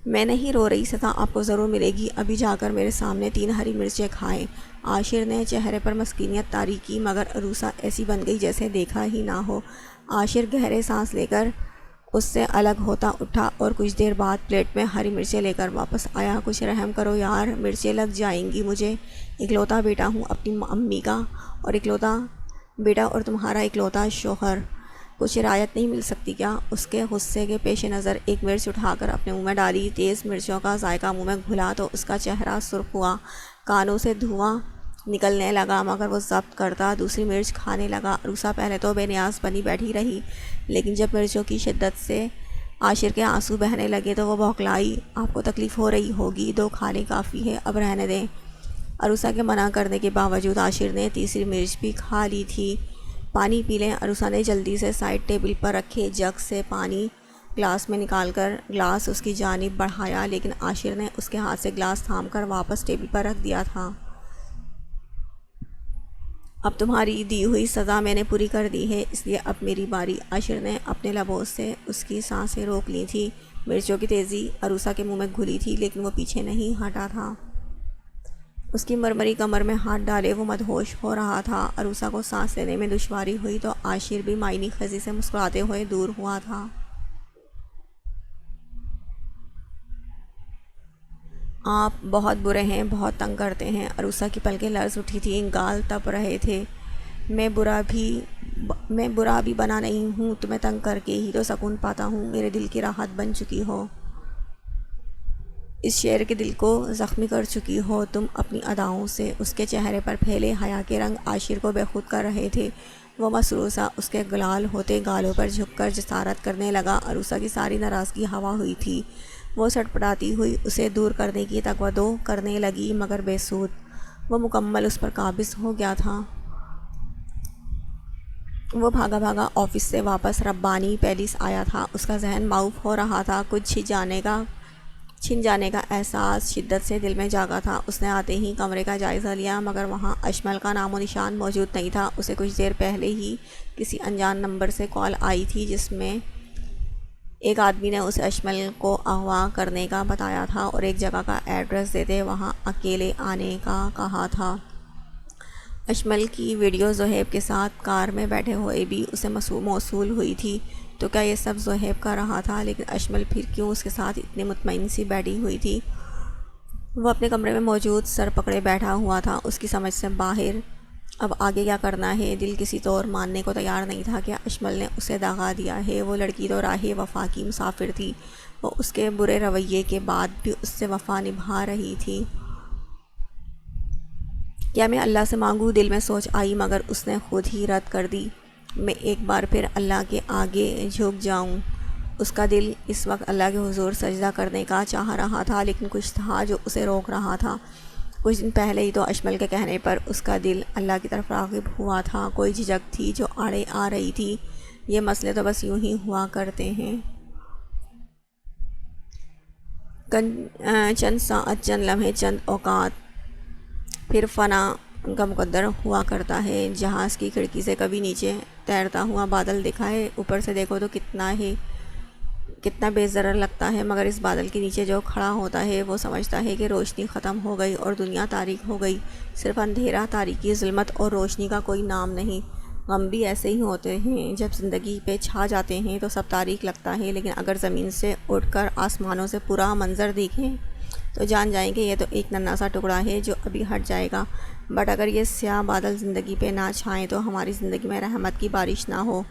S1: میں نہیں رو رہی، سزا آپ کو ضرور ملے گی۔ ابھی جا کر میرے سامنے 3 ہری مرچیں کھائیں۔ عاشر نے چہرے پر مسکینیت طاری کی مگر عروسہ ایسی بن گئی جیسے دیکھا ہی نہ ہو۔ عاشر گہرے سانس لے کر اس سے الگ ہوتا اٹھا اور کچھ دیر بعد پلیٹ میں ہری مرچیں لے کر واپس آیا۔ کچھ رحم کرو یار، مرچیں لگ جائیں گی مجھے۔ اکلوتا بیٹا ہوں اپنی امی کا اور اکلوتا بیٹا اور تمہارا اکلوتا شوہر۔ کچھ رعایت نہیں مل سکتی کیا؟ اس کے غصے کے پیش نظر ایک مرچ اٹھا کر اپنے منہ میں ڈالی۔ تیز مرچوں کا ذائقہ منہ میں گھلا تو اس کا چہرہ سرخ ہوا، کانوں سے دھواں نکلنے لگا مگر وہ ضبط کرتا دوسری مرچ کھانے لگا۔ عروسہ پہلے تو بے نیاز بنی بیٹھی رہی لیکن جب مرچوں کی شدت سے عاشر کے آنسو بہنے لگے تو وہ بھوکلائی۔ آپ کو تکلیف ہو رہی ہوگی، 2 کھا لیں کافی ہے، اب رہنے دیں۔ عروسہ کے منع کرنے کے باوجود عاشر نے تیسری مرچ بھی کھا لی تھی۔ پانی پی لیں۔ عروسہ نے جلدی سے سائڈ ٹیبل پر رکھے جگ سے پانی گلاس میں نکال کر گلاس اس کی جانب بڑھایا لیکن عاشر نے اس کے ہاتھ سے گلاس تھام کر واپس ٹیبل پر رکھ دیا تھا۔ اب تمہاری دی ہوئی سزا میں نے پوری کر دی ہے، اس لیے اب میری باری۔ عاشر نے اپنے لبوں سے اس کی سانسیں روک لی تھی۔ مرچوں کی تیزی عروسہ کے منہ میں گھلی تھی لیکن وہ پیچھے نہیں ہٹا تھا۔ اس کی مرمری کمر میں ہاتھ ڈالے وہ مدہوش ہو رہا تھا۔ عروسہ کو سانس لینے میں دشواری ہوئی تو عاشر بھی معنی خیزی سے مسکراتے ہوئے دور ہوا تھا۔ آپ بہت برے ہیں، بہت تنگ کرتے ہیں۔ عروسہ کی پلکیں لرز اٹھی تھیں، گال تپ رہے تھے۔ میں برا بھی میں برا بھی بنا نہیں ہوں، تمہیں تنگ کر کے ہی تو سکون پاتا ہوں، میرے دل کی راحت بن چکی ہو، اس شعر کے دل کو زخمی کر چکی ہو تم اپنی اداؤں سے۔ اس کے چہرے پر پھیلے حیا کے رنگ عاشر کو بے خود کر رہے تھے۔ وہ مسرور سا اس کے گلال ہوتے گالوں پر جھک کر جسارت کرنے لگا۔ عروسہ کی ساری ناراضگی ہوا ہوئی تھی۔ وہ سٹپٹاتی ہوئی اسے دور کرنے کی تکودو کرنے لگی، مگر بے سود۔ وہ مکمل اس پر قابض ہو گیا تھا۔ وہ بھاگا بھاگا آفس سے واپس ربانی پیلس آیا تھا۔ اس کا ذہن معوف ہو رہا تھا۔ کچھ چھن جانے کا احساس شدت سے دل میں جاگا تھا۔ اس نے آتے ہی کمرے کا جائزہ لیا، مگر وہاں اشمل کا نام و نشان موجود نہیں تھا۔ اسے کچھ دیر پہلے ہی کسی انجان نمبر سے کال آئی تھی، جس میں ایک آدمی نے اسے اشمل کو اغوا کرنے کا بتایا تھا اور ایک جگہ کا ایڈریس دیتے وہاں اکیلے آنے کا کہا تھا۔ اشمل کی ویڈیو زہیب کے ساتھ کار میں بیٹھے ہوئے بھی اسے موصول ہوئی تھی۔ تو کیا یہ سب زہیب کا رہا تھا؟ لیکن اشمل پھر کیوں اس کے ساتھ اتنی مطمئن سی بیٹھی ہوئی تھی؟ وہ اپنے کمرے میں موجود سر پکڑے بیٹھا ہوا تھا، اس کی سمجھ سے باہر۔ اب آگے کیا کرنا ہے؟ دل کسی طور ماننے کو تیار نہیں تھا کہ اشمل نے اسے دغا دیا ہے۔ وہ لڑکی تو راہ وفا کی مسافر تھی۔ وہ اس کے برے رویے کے بعد بھی اس سے وفا نبھا رہی تھی۔ کیا میں اللہ سے مانگوں؟ دل میں سوچ آئی، مگر اس نے خود ہی رد کر دی۔ میں ایک بار پھر اللہ کے آگے جھک جاؤں۔ اس کا دل اس وقت اللہ کے حضور سجدہ کرنے کا چاہ رہا تھا، لیکن کچھ تھا جو اسے روک رہا تھا۔ کچھ دن پہلے ہی تو اشمل کے کہنے پر اس کا دل اللہ کی طرف راغب ہوا تھا۔ کوئی جھجک تھی جو آڑے آ رہی تھی۔ یہ مسئلے تو بس یوں ہی ہوا کرتے ہیں۔ چند ساعت، چند لمحے، چند اوقات، پھر فنا کا مقدر ہوا کرتا ہے۔ جہاز کی کھڑکی سے کبھی نیچے تیرتا ہوا بادل دیکھا ہے؟ اوپر سے دیکھو تو کتنا بے ضرر لگتا ہے، مگر اس بادل کے نیچے جو کھڑا ہوتا ہے وہ سمجھتا ہے کہ روشنی ختم ہو گئی اور دنیا تاریک ہو گئی۔ صرف اندھیرا، تاریکی، ظلمت اور روشنی کا کوئی نام نہیں۔ غم بھی ایسے ہی ہوتے ہیں، جب زندگی پہ چھا جاتے ہیں تو سب تاریک لگتا ہے، لیکن اگر زمین سے اٹھ کر آسمانوں سے پورا منظر دیکھیں تو جان جائیں کہ یہ تو ایک ننھا سا ٹکڑا ہے جو ابھی ہٹ جائے گا۔ بٹ اگر یہ سیاہ بادل زندگی پہ نہ چھائیں تو ہماری زندگی میں رحمت کی بارش نہ ہو۔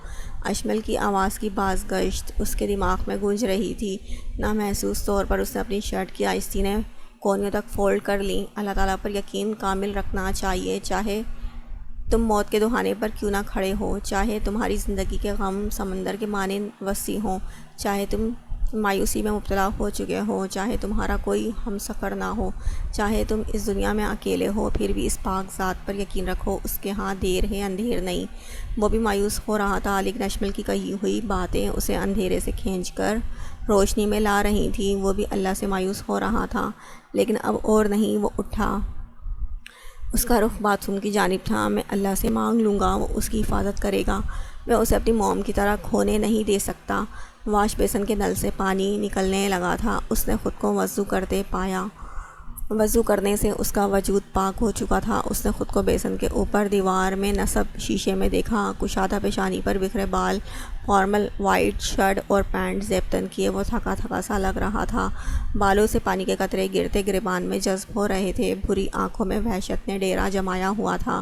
S1: اشمل کی آواز کی بازگشت اس کے دماغ میں گونج رہی تھی۔ نامحسوس طور پر اس نے اپنی شرٹ کی آستینیں کونیوں تک فولڈ کر لیں۔ اللہ تعالیٰ پر یقین کامل رکھنا چاہیے، چاہے تم موت کے دہانے پر کیوں نہ کھڑے ہو، چاہے تمہاری زندگی کے غم سمندر کے مانند وسیع ہوں، چاہے تم مایوسی میں مبتلا ہو چکے ہو، چاہے تمہارا کوئی ہم سفر نہ ہو، چاہے تم اس دنیا میں اکیلے ہو، پھر بھی اس پاک ذات پر یقین رکھو، اس کے ہاں دیر ہے اندھیر نہیں۔ وہ بھی مایوس ہو رہا تھا، لیکن اشمل کی کہی ہوئی باتیں اسے اندھیرے سے کھینچ کر روشنی میں لا رہی تھیں۔ وہ بھی اللہ سے مایوس ہو رہا تھا، لیکن اب اور نہیں۔ وہ اٹھا، اس کا رخ باتھ روم کی جانب تھا۔ میں اللہ سے مانگ لوں گا، وہ اس کی حفاظت کرے گا، میں اسے اپنی موم کی طرح کھونے نہیں دے سکتا۔ واش بیسن کے نل سے پانی نکلنے لگا تھا۔ اس نے خود کو وضو کرتے پایا۔ وضو کرنے سے اس کا وجود پاک ہو چکا تھا۔ اس نے خود کو بیسن کے اوپر دیوار میں نصب شیشے میں دیکھا۔ کشادہ پیشانی پر بکھرے بال، فارمل وائٹ شرٹ اور پینٹ زیب تن کیے وہ تھکا تھکا سا لگ رہا تھا۔ بالوں سے پانی کے قطرے گرتے گریبان میں جذب ہو رہے تھے۔ بھری آنکھوں میں وحشت نے ڈیرا جمایا ہوا تھا۔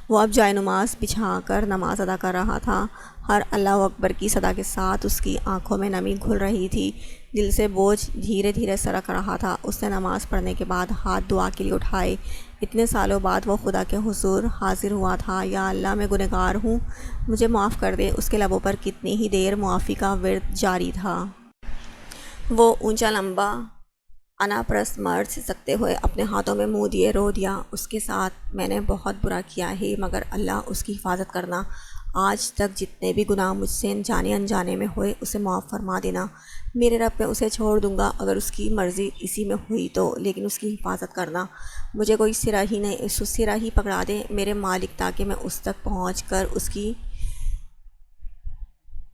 S1: وہ اب جائے نماز بچھا کر نماز ادا کر رہا تھا۔ ہر اللہ اکبر کی صدا کے ساتھ اس کی آنکھوں میں نمی گھل رہی تھی۔ دل سے بوجھ دھیرے دھیرے سرک رہا تھا۔ اس نے نماز پڑھنے کے بعد ہاتھ دعا کے لیے اٹھائے۔ اتنے سالوں بعد وہ خدا کے حضور حاضر ہوا تھا۔ یا اللہ، میں گنہگار ہوں، مجھے معاف کر دے۔ اس کے لبوں پر کتنی ہی دیر معافی کا ورد جاری تھا۔ وہ اونچا لمبا انا پرست مرد سسکتے ہوئے اپنے ہاتھوں میں منہ دیے رو دیا۔ اس کے ساتھ میں نے بہت برا کیا ہے، مگر اللہ اس کی حفاظت کرنا۔ آج تک جتنے بھی گناہ مجھ سے جانے انجانے میں ہوئے اسے معاف فرما دینا۔ میرے رب، میں اسے چھوڑ دوں گا اگر اس کی مرضی اسی میں ہوئی تو، لیکن اس کی حفاظت کرنا۔ مجھے کوئی سرا ہی پکڑا دے میرے مالک، تاکہ میں اس تک پہنچ کر اس کی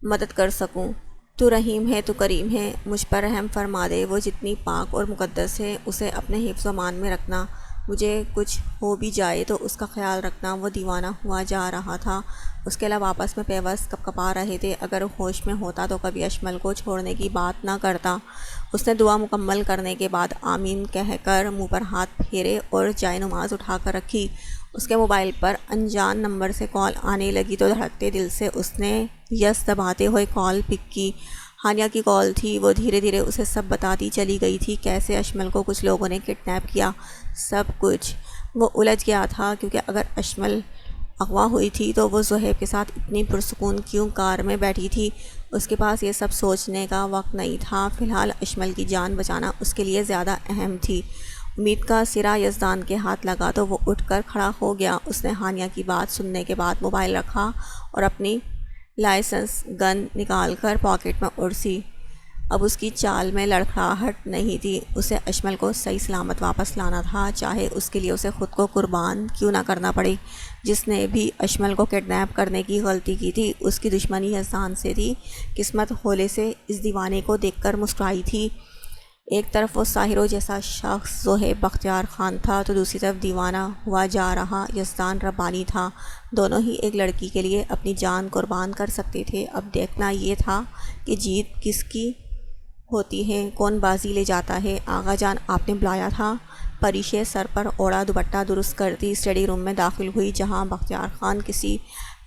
S1: مدد کر سکوں۔ تو رحیم ہے، تو کریم ہے، مجھ پر رحم فرما دے۔ وہ جتنی پاک اور مقدس ہے اسے اپنے حفظ و امان میں رکھنا۔ مجھے کچھ ہو بھی جائے تو اس کا خیال رکھنا۔ وہ دیوانہ ہوا جا رہا تھا۔ اس کے لب آپس میں پیوست کپکپا رہے تھے۔ اگر ہوش میں ہوتا تو کبھی اشمل کو چھوڑنے کی بات نہ کرتا۔ اس نے دعا مکمل کرنے کے بعد آمین کہہ کر منہ پر ہاتھ پھیرے اور جائے نماز اٹھا کر رکھی۔ اس کے موبائل پر انجان نمبر سے کال آنے لگی تو دھڑکتے دل سے اس نے یس دباتے ہوئے کال پک کی۔ ہانیہ کی کال تھی۔ وہ دھیرے دھیرے اسے سب بتاتی چلی گئی تھی، کیسے اشمل کو کچھ لوگوں نے کڈنیپ کیا، سب کچھ۔ وہ الجھ گیا تھا کیونکہ اگر اشمل اغوا ہوئی تھی تو وہ زہیب کے ساتھ اتنی پرسکون کیوں کار میں بیٹھی تھی؟ اس کے پاس یہ سب سوچنے کا وقت نہیں تھا۔ فی الحال اشمل کی جان بچانا اس کے لیے زیادہ اہم تھی۔ امید کا سرا یزدان کے ہاتھ لگا تو وہ اٹھ کر کھڑا ہو گیا۔ اس نے ہانیہ کی بات سننے کے بعد موبائل رکھا اور اپنی لائسنس گن نکال کر پاکٹ میں ارسی۔ اب اس کی چال میں لڑکھڑاہٹ نہیں تھی۔ اسے اشمل کو صحیح سلامت واپس لانا تھا، چاہے اس کے لیے اسے خود کو قربان کیوں نہ کرنا پڑے۔ جس نے بھی اشمل کو کڈنیپ کرنے کی غلطی کی تھی اس کی دشمنی یزدان سے تھی۔ قسمت ہولے سے اس دیوانے کو دیکھ کر مسکرائی تھی۔ ایک طرف وہ ساحروں جیسا شخص زہیب بختیار خان تھا تو دوسری طرف دیوانہ ہوا جا رہا یزدان ربانی تھا۔ دونوں ہی ایک لڑکی کے لیے اپنی جان قربان کر سکتے تھے۔ اب دیکھنا یہ تھا کہ جیت کس کی ہوتی ہے، کون بازی لے جاتا ہے۔ آغا جان آپ نے بلایا تھا؟ پریشے سر پر اوڑا دوپٹہ درست کرتی اسٹڈی روم میں داخل ہوئی جہاں بختیار خان کسی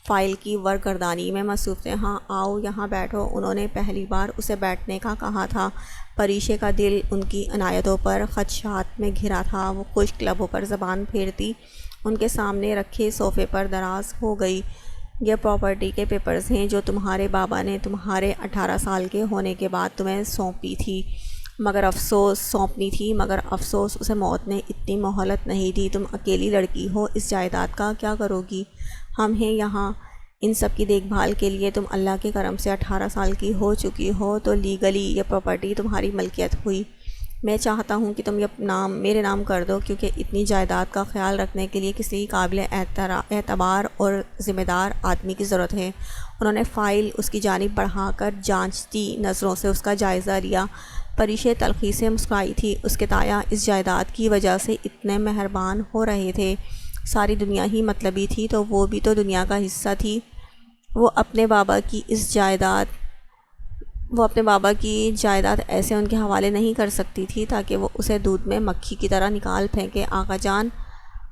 S1: فائل کی ورگردانی میں مصروف تھے۔ ہاں آؤ یہاں بیٹھو، انہوں نے پہلی بار اسے بیٹھنے کا کہا تھا۔ پریشے کا دل ان کی عنایتوں پر خدشات میں گھرا تھا۔ وہ خشک لبوں پر زبان پھیرتی ان کے سامنے رکھے صوفے پر دراز ہو گئی۔ یہ پراپرٹی کے پیپرز ہیں جو تمہارے بابا نے تمہارے 18 سال کے ہونے کے بعد تمہیں سونپنی تھی، مگر افسوس اسے موت نے اتنی مہلت نہیں دی۔ تم اکیلی لڑکی ہو، اس جائیداد کا کیا کرو گی؟ ہم ہیں یہاں ان سب کی دیکھ بھال کے لیے۔ تم اللہ کے کرم سے 18 سال کی ہو چکی ہو تو لیگلی یہ پراپرٹی تمہاری ملکیت ہوئی۔ میں چاہتا ہوں کہ تم یہ نام میرے نام کر دو، کیونکہ اتنی جائیداد کا خیال رکھنے کے لیے کسی قابل اعتبار اور ذمہ دار آدمی کی ضرورت ہے۔ انہوں نے فائل اس کی جانب بڑھا کر جانچتی نظروں سے اس کا جائزہ لیا۔ پریشے تلخی سے مسکرائی تھی۔ اس کے تایا اس جائیداد کی وجہ سے اتنے مہربان ہو رہے تھے۔ ساری دنیا ہی مطلبی تھی تو وہ بھی تو دنیا کا حصہ تھی۔ وہ اپنے بابا کی جائیداد ایسے ان کے حوالے نہیں کر سکتی تھی تاکہ وہ اسے دودھ میں مکھی کی طرح نکال پھینکے۔ آقا جان،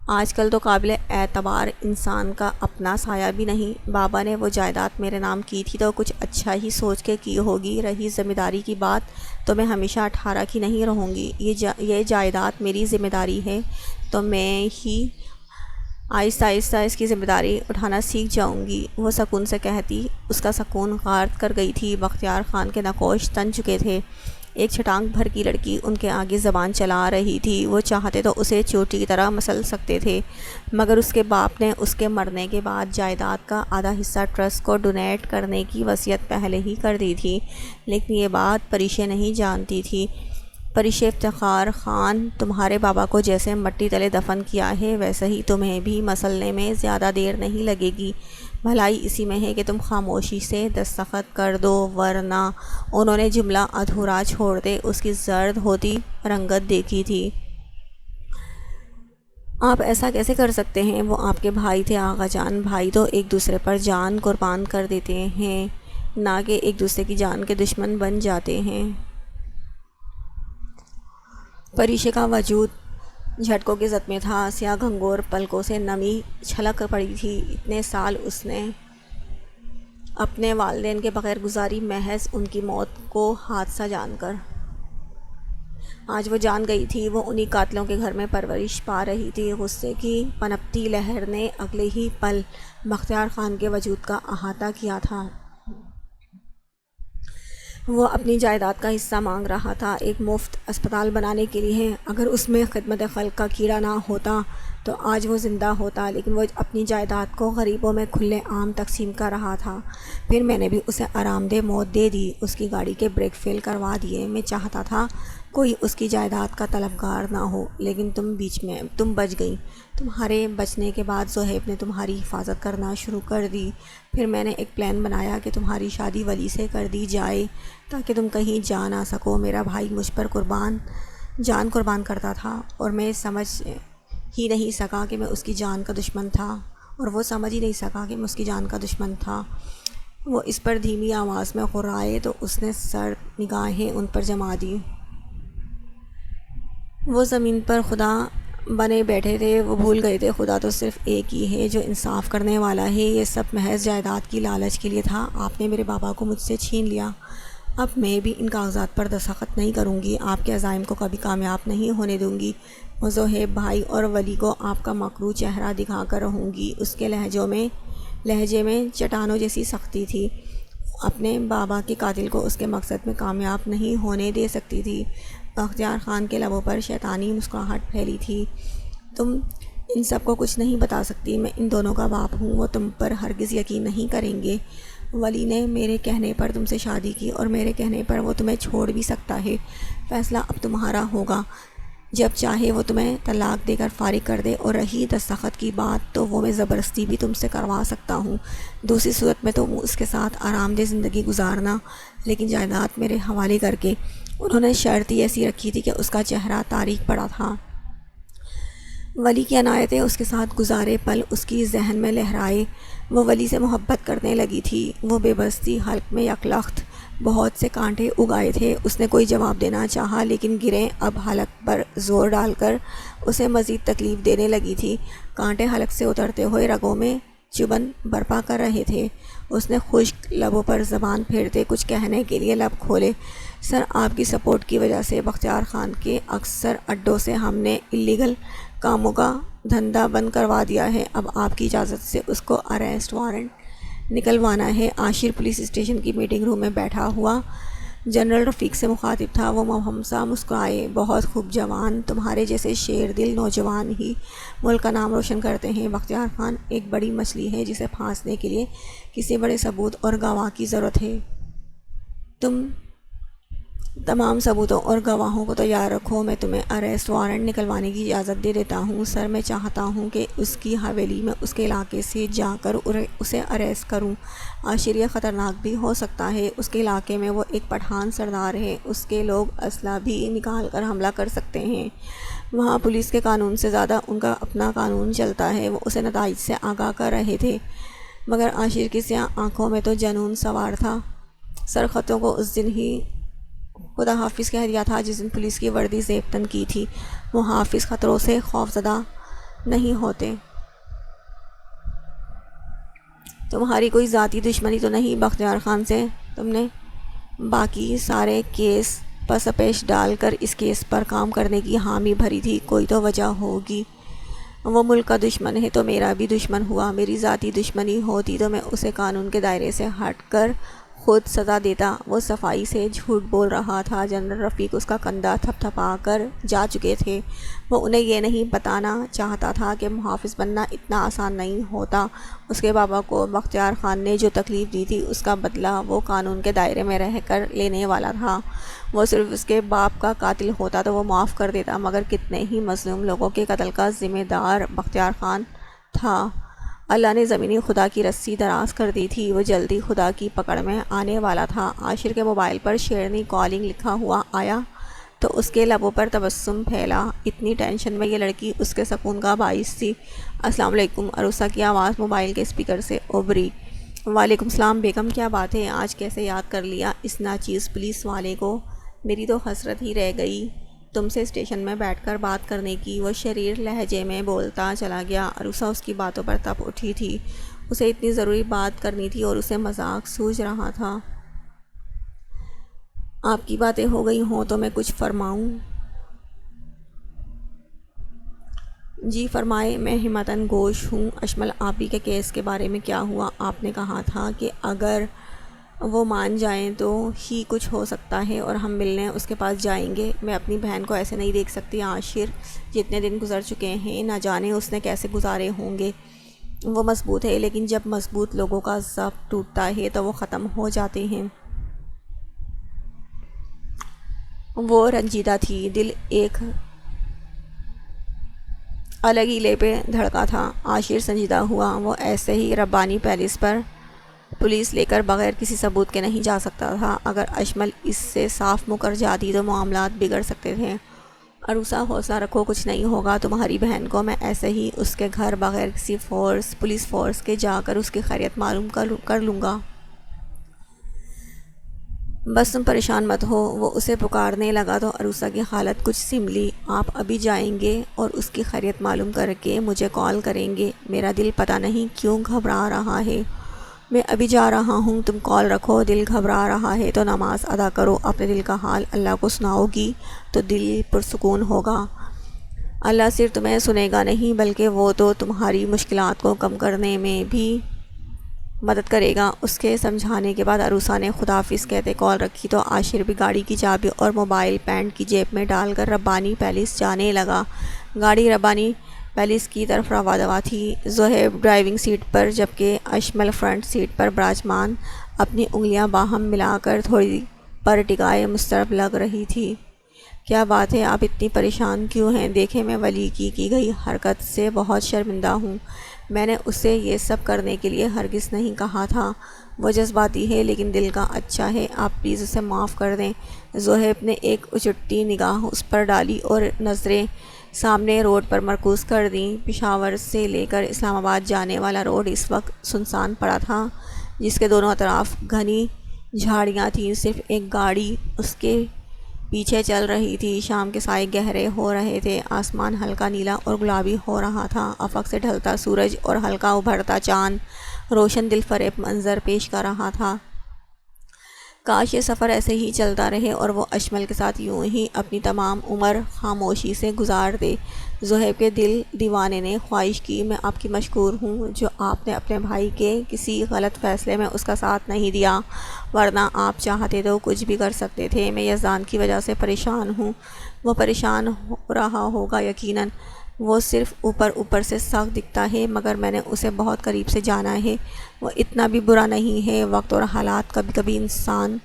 S1: آج کل تو قابل اعتبار انسان کا اپنا سایہ بھی نہیں۔ بابا نے وہ جائیداد میرے نام کی تھی تو کچھ اچھا ہی سوچ کے کی ہوگی۔ رہی ذمہ داری کی بات تو میں ہمیشہ 18 کی نہیں رہوں گی۔ یہ جائیداد میری ذمہ داری ہے تو میں ہی آہستہ آہستہ اس کی ذمہ داری اٹھانا سیکھ جاؤں گی، وہ سکون سے کہتی۔ اس کا سکون غارت کر گئی تھی۔ بختیار خان کے نقوش تن چکے تھے۔ ایک چھٹانک بھر کی لڑکی ان کے آگے زبان چلا رہی تھی۔ وہ چاہتے تو اسے چوٹی کی طرح مسل سکتے تھے، مگر اس کے باپ نے اس کے مرنے کے بعد جائیداد کا آدھا حصہ ٹرسٹ کو ڈونیٹ کرنے کی وصیت پہلے ہی کر دی تھی۔ لیکن یہ بات پریشے نہیں جانتی تھی۔ پریشے افتخار خان تمہارے بابا کو جیسے مٹی تلے دفن کیا ہے ویسے ہی تمہیں بھی مسلنے میں زیادہ دیر نہیں لگے گی۔ بھلائی اسی میں ہے کہ تم خاموشی سے دستخط کر دو، ورنہ انہوں نے جملہ ادھورا چھوڑتے اس کی زرد ہوتی رنگت دیکھی تھی۔ آپ ایسا کیسے کر سکتے ہیں؟ وہ آپ کے بھائی تھے آغا جان۔ بھائی تو ایک دوسرے پر جان قربان کر دیتے ہیں، نہ کہ ایک دوسرے کی جان کے دشمن بن جاتے ہیں۔ پریشے کا وجود جھٹکوں کے زد میں تھا۔ سیاہ گھنگور پلکوں سے نمی چھلک پڑی تھی۔ اتنے سال اس نے اپنے والدین کے بغیر گزاری، محض ان کی موت کو حادثہ جان کر۔ آج وہ جان گئی تھی وہ انہی قاتلوں کے گھر میں پرورش پا رہی تھی۔ غصے کی پنپتی لہر نے اگلے ہی پل بختیار خان کے وجود کا احاطہ کیا تھا۔ وہ اپنی جائیداد کا حصہ مانگ رہا تھا، ایک مفت اسپتال بنانے کے لیے۔ اگر اس میں خدمت خلق کا کیڑا نہ ہوتا تو آج وہ زندہ ہوتا، لیکن وہ اپنی جائیداد کو غریبوں میں کھلے عام تقسیم کر رہا تھا۔ پھر میں نے بھی اسے آرام دہ موت دے دی، اس کی گاڑی کے بریک فیل کروا دیے۔ میں چاہتا تھا کوئی اس کی جائیداد کا طلبگار نہ ہو، لیکن تم بچ گئی۔ تمہارے بچنے کے بعد زہیب نے تمہاری حفاظت کرنا شروع کر دی۔ پھر میں نے ایک پلان بنایا کہ تمہاری شادی ولی سے کر دی جائے تاکہ تم کہیں جا نہ سکو۔ میرا بھائی مجھ پر جان قربان کرتا تھا اور میں سمجھ ہی نہیں سکا کہ میں اس کی جان کا دشمن تھا، اور وہ سمجھ ہی نہیں سکا کہ میں اس کی جان کا دشمن تھا۔ وہ اس پر دھیمی آواز میں غرائے تو اس نے سرد نگاہیں ان پر جما دی۔ وہ زمین پر خدا بنے بیٹھے تھے، وہ بھول گئے تھے خدا تو صرف ایک ہی ہے جو انصاف کرنے والا ہے۔ یہ سب محض جائیداد کی لالچ کے لیے تھا۔ آپ نے میرے بابا کو مجھ سے چھین لیا، اب میں بھی ان کاغذات پر دستخط نہیں کروں گی، آپ کے عزائم کو کبھی کامیاب نہیں ہونے دوں گی۔ زہیب بھائی اور ولی کو آپ کا مکروہ چہرہ دکھا کر رہوں گی۔ اس کے لہجے میں چٹانوں جیسی سختی تھی، اپنے بابا کے قاتل کو اس کے مقصد میں کامیاب نہیں ہونے دے سکتی تھی۔ بختیار خان کے لبوں پر شیطانی مسکراہٹ پھیلی تھی۔ تم ان سب کو کچھ نہیں بتا سکتی، میں ان دونوں کا باپ ہوں، وہ تم پر ہرگز یقین نہیں کریں گے۔ ولی نے میرے کہنے پر تم سے شادی کی اور میرے کہنے پر وہ تمہیں چھوڑ بھی سکتا ہے، فیصلہ اب تمہارا ہوگا، جب چاہے وہ تمہیں طلاق دے کر فارغ کر دے، اور رہی دستخط کی بات تو وہ میں زبردستی بھی تم سے کروا سکتا ہوں، دوسری صورت میں تو اس کے ساتھ آرام دہ زندگی گزارنا، لیکن جائیداد میرے حوالے کر کے۔ انہوں نے شرط ہی ایسی رکھی تھی کہ اس کا چہرہ تاریک پڑا تھا۔ ولی کی عنایتیں اس کے ساتھ گزارے پل اس کی ذہن میں لہرائے، وہ ولی سے محبت کرنے لگی تھی۔ وہ بے بس تھی، حلق میں یک لخت بہت سے کانٹے اگائے تھے۔ اس نے کوئی جواب دینا چاہا لیکن گرہیں اب حلق پر زور ڈال کر اسے مزید تکلیف دینے لگی تھی۔ کانٹے حلق سے اترتے ہوئے رگوں میں چبھن برپا کر رہے تھے۔ اس نے خشک لبوں پر زبان پھیرتے کچھ کہنے کے لیے لب کھولے۔ سر، آپ کی سپورٹ کی وجہ سے بختیار خان کے اکثر اڈوں سے ہم نے اللیگل کاموں کا دھندا بند کروا دیا ہے، اب آپ کی اجازت سے اس کو اریسٹ وارنٹ نکلوانا ہے۔ عاشر پولیس اسٹیشن کی میٹنگ روم میں بیٹھا ہوا جنرل رفیق سے مخاطب تھا۔ وہ مبہم سا مسکرائے، بہت خوب جوان، تمہارے جیسے شیر دل نوجوان ہی ملک کا نام روشن کرتے ہیں۔ بختیار خان ایک بڑی مچھلی ہے جسے پھانسنے کے لیے کسی بڑے ثبوت اور گواہ کی ضرورت ہے۔ تم تمام ثبوتوں اور گواہوں کو تیار رکھو، میں تمہیں اریسٹ وارنٹ نکلوانے کی اجازت دے دیتا ہوں۔ سر، میں چاہتا ہوں کہ اس کی حویلی میں اس کے علاقے سے جا کر اسے اریسٹ کروں۔ عاشر یہ خطرناک بھی ہو سکتا ہے، اس کے علاقے میں وہ ایک پٹھان سردار ہے، اس کے لوگ اسلحہ بھی نکال کر حملہ کر سکتے ہیں۔ وہاں پولیس کے قانون سے زیادہ ان کا اپنا قانون چلتا ہے۔ وہ اسے نتائج سے آگاہ کر رہے تھے، مگر عاشر کی سیاہ آنکھوں میں تو جنون سوار تھا۔ سر، خطوں کو اس دن ہی خدا حافظ کہہ دیا تھا جس دن پولیس کی وردی زیب تن کی تھی۔ محافظ خطروں سے خوف زدہ نہیں ہوتے۔ تمہاری کوئی ذاتی دشمنی تو نہیں بختیار خان سے؟ تم نے باقی سارے کیس پس پیش ڈال کر اس کیس پر کام کرنے کی حامی بھری تھی، کوئی تو وجہ ہوگی۔ وہ ملک کا دشمن ہے تو میرا بھی دشمن ہوا، میری ذاتی دشمنی ہوتی تو میں اسے قانون کے دائرے سے ہٹ کر خود سزا دیتا۔ وہ صفائی سے جھوٹ بول رہا تھا۔ جنرل رفیق اس کا کندھا تھپ تھپا کر جا چکے تھے۔ وہ انہیں یہ نہیں بتانا چاہتا تھا کہ محافظ بننا اتنا آسان نہیں ہوتا۔ اس کے بابا کو بختیار خان نے جو تکلیف دی تھی اس کا بدلہ وہ قانون کے دائرے میں رہ کر لینے والا تھا۔ وہ صرف اس کے باپ کا قاتل ہوتا تو وہ معاف کر دیتا، مگر کتنے ہی مظلوم لوگوں کے قتل کا ذمہ دار بختیار خان تھا۔ اللہ نے زمینی خدا کی رسی دراز کر دی تھی، وہ جلدی خدا کی پکڑ میں آنے والا تھا۔ عاشر کے موبائل پر شیرنی کالنگ لکھا ہوا آیا تو اس کے لبوں پر تبسم پھیلا۔ اتنی ٹینشن میں یہ لڑکی اس کے سکون کا باعث تھی۔ السلام علیکم، عروسہ کی آواز موبائل کے اسپیکر سے ابھری۔ وعلیکم السلام بیگم، کیا بات ہے، آج کیسے یاد کر لیا اس ناچیز پولیس والے کو؟ میری تو حسرت ہی رہ گئی تم سے اسٹیشن میں بیٹھ کر بات کرنے کی۔ وہ شریر لہجے میں بولتا چلا گیا۔ عروسہ اس کی باتوں پر تپ اٹھی تھی، اسے اتنی ضروری بات کرنی تھی اور اسے مذاق سوجھ رہا تھا۔ آپ کی باتیں ہو گئی ہوں تو میں کچھ فرماؤں؟ جی فرمائے، میں ہمتاً گوش ہوں۔ اشمل آپی کے کیس کے بارے میں کیا ہوا؟ آپ نے کہا تھا کہ اگر وہ مان جائیں تو ہی کچھ ہو سکتا ہے اور ہم ملنے اس کے پاس جائیں گے۔ میں اپنی بہن کو ایسے نہیں دیکھ سکتی عاشر، جتنے دن گزر چکے ہیں نہ جانے اس نے کیسے گزارے ہوں گے۔ وہ مضبوط ہے، لیکن جب مضبوط لوگوں کا ضبط ٹوٹتا ہے تو وہ ختم ہو جاتے ہیں۔ وہ رنجیدہ تھی، دل ایک الگ ہی لے پہ دھڑکا تھا۔ عاشر سنجیدہ ہوا، وہ ایسے ہی ربانی پیلس پر پولیس لے کر بغیر کسی ثبوت کے نہیں جا سکتا تھا۔ اگر اشمل اس سے صاف مکر جاتی تو معاملات بگڑ سکتے تھے۔ عروسہ حوصلہ رکھو، کچھ نہیں ہوگا تمہاری بہن کو، میں ایسے ہی اس کے گھر بغیر کسی پولیس فورس کے جا کر اس کی خیریت معلوم کر لوں گا۔ بس تم پریشان مت ہو۔ وہ اسے پکارنے لگا تو عروسہ کی حالت کچھ سنبھلی۔ آپ ابھی جائیں گے اور اس کی خیریت معلوم کر کے مجھے کال کریں گے؟ میرا دل پتہ نہیں کیوں گھبرا رہا ہے۔ میں ابھی جا رہا ہوں، تم کال رکھو۔ دل گھبرا رہا ہے تو نماز ادا کرو، اپنے دل کا حال اللہ کو سناؤ گی تو دل پرسکون ہوگا۔ اللہ صرف تمہیں سنے گا نہیں بلکہ وہ تو تمہاری مشکلات کو کم کرنے میں بھی مدد کرے گا۔ اس کے سمجھانے کے بعد عروسہ نے خداحافظ کہتے کال رکھی تو عاشر بھی گاڑی کی چابی اور موبائل پینٹ کی جیب میں ڈال کر ربانی پیلس جانے لگا۔ گاڑی ربانی پیلس کی طرف رواں تھی۔ زہیب ڈرائیونگ سیٹ پر جبکہ اشمل فرنٹ سیٹ پر براجمان، اپنی انگلیاں باہم ملا کر تھوڑی پر ٹکائے مضطرب لگ رہی تھی۔ کیا بات ہے، آپ اتنی پریشان کیوں ہیں؟ دیکھیں، میں ولی کی گئی حرکت سے بہت شرمندہ ہوں۔ میں نے اسے یہ سب کرنے کے لیے ہرگز نہیں کہا تھا۔ وہ جذباتی ہے لیکن دل کا اچھا ہے، آپ پلیز اسے معاف کر دیں۔ زہیب نے ایک اچٹتی نگاہ اس پر ڈالی اور نظریں سامنے روڈ پر مرکوز کر دیں۔ پشاور سے لے کر اسلام آباد جانے والا روڈ اس وقت سنسان پڑا تھا، جس کے دونوں اطراف گھنی جھاڑیاں تھیں۔ صرف ایک گاڑی اس کے پیچھے چل رہی تھی۔ شام کے سائے گہرے ہو رہے تھے، آسمان ہلکا نیلا اور گلابی ہو رہا تھا۔ افق سے ڈھلتا سورج اور ہلکا ابھرتا چاند روشن دل فریب منظر پیش کر رہا تھا۔ کاش یہ سفر ایسے ہی چلتا رہے اور وہ اشمل کے ساتھ یوں ہی اپنی تمام عمر خاموشی سے گزار دے۔ زہیب کے دل دیوانے نے خواہش کی، میں آپ کی مشکور ہوں جو آپ نے اپنے بھائی کے کسی غلط فیصلے میں اس کا ساتھ نہیں دیا، ورنہ آپ چاہتے تو کچھ بھی کر سکتے تھے۔ میں یزدان کی وجہ سے پریشان ہوں۔ وہ پریشان ہو رہا ہوگا یقیناً، وہ صرف اوپر سے سخت دکھتا ہے مگر میں نے اسے بہت قریب سے جانا ہے، وہ اتنا بھی برا نہیں ہے۔ وقت اور حالات کبھی کبھی انسان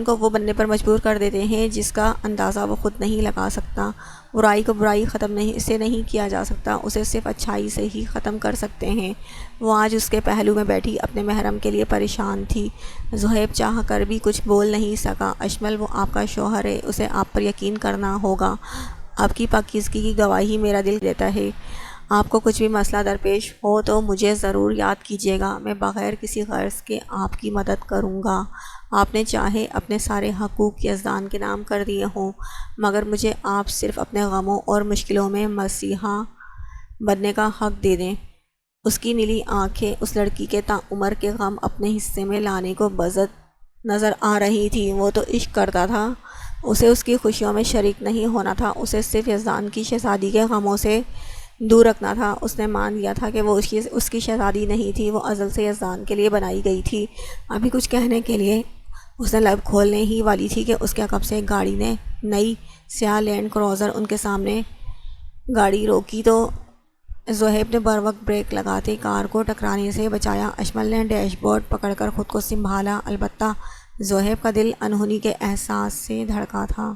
S1: کو وہ بننے پر مجبور کر دیتے ہیں جس کا اندازہ وہ خود نہیں لگا سکتا۔ برائی کو برائی ختم نہیں کیا جا سکتا، اسے صرف اچھائی سے ہی ختم کر سکتے ہیں۔ وہ آج اس کے پہلو میں بیٹھی اپنے محرم کے لیے پریشان تھی۔ زہیب چاہ کر بھی کچھ بول نہیں سکا۔ اشمل، وہ آپ کا شوہر ہے، اسے آپ پر یقین کرنا ہوگا۔ آپ کی پاکیزگی کی گواہی میرا دل دیتا ہے۔ آپ کو کچھ بھی مسئلہ درپیش ہو تو مجھے ضرور یاد کیجیے گا، میں بغیر کسی غرض کے آپ کی مدد کروں گا۔ آپ نے چاہے اپنے سارے حقوق یزدان کے نام کر دیے ہوں مگر مجھے آپ صرف اپنے غموں اور مشکلوں میں مسیحا بننے کا حق دے دیں۔ اس کی نیلی آنکھیں اس لڑکی کے تاعمر کے غم اپنے حصے میں لانے کو بزد نظر آ رہی تھی۔ وہ تو عشق کرتا تھا، اسے اس کی خوشیوں میں شریک نہیں ہونا تھا، اسے صرف یزدان کی شہزادی کے غموں سے دور رکھنا تھا۔ اس نے مان لیا تھا کہ وہ اس کی شہزادی نہیں تھی، وہ ازل سے یزدان کے لیے بنائی گئی تھی۔ ابھی کچھ کہنے کے لیے اس نے لب کھولنے ہی والی تھی کہ اس کے عقب سے ایک گاڑی نے نئی سیاہ لینڈ کروزر ان کے سامنے گاڑی روکی تو زہیب نے بروقت بریک لگاتے کار کو ٹکرانے سے بچایا۔ اشمل نے ڈیش بورڈ پکڑ کر خود کو سنبھالا، البتہ زہیب کا دل انہونی کے احساس سے دھڑکا تھا۔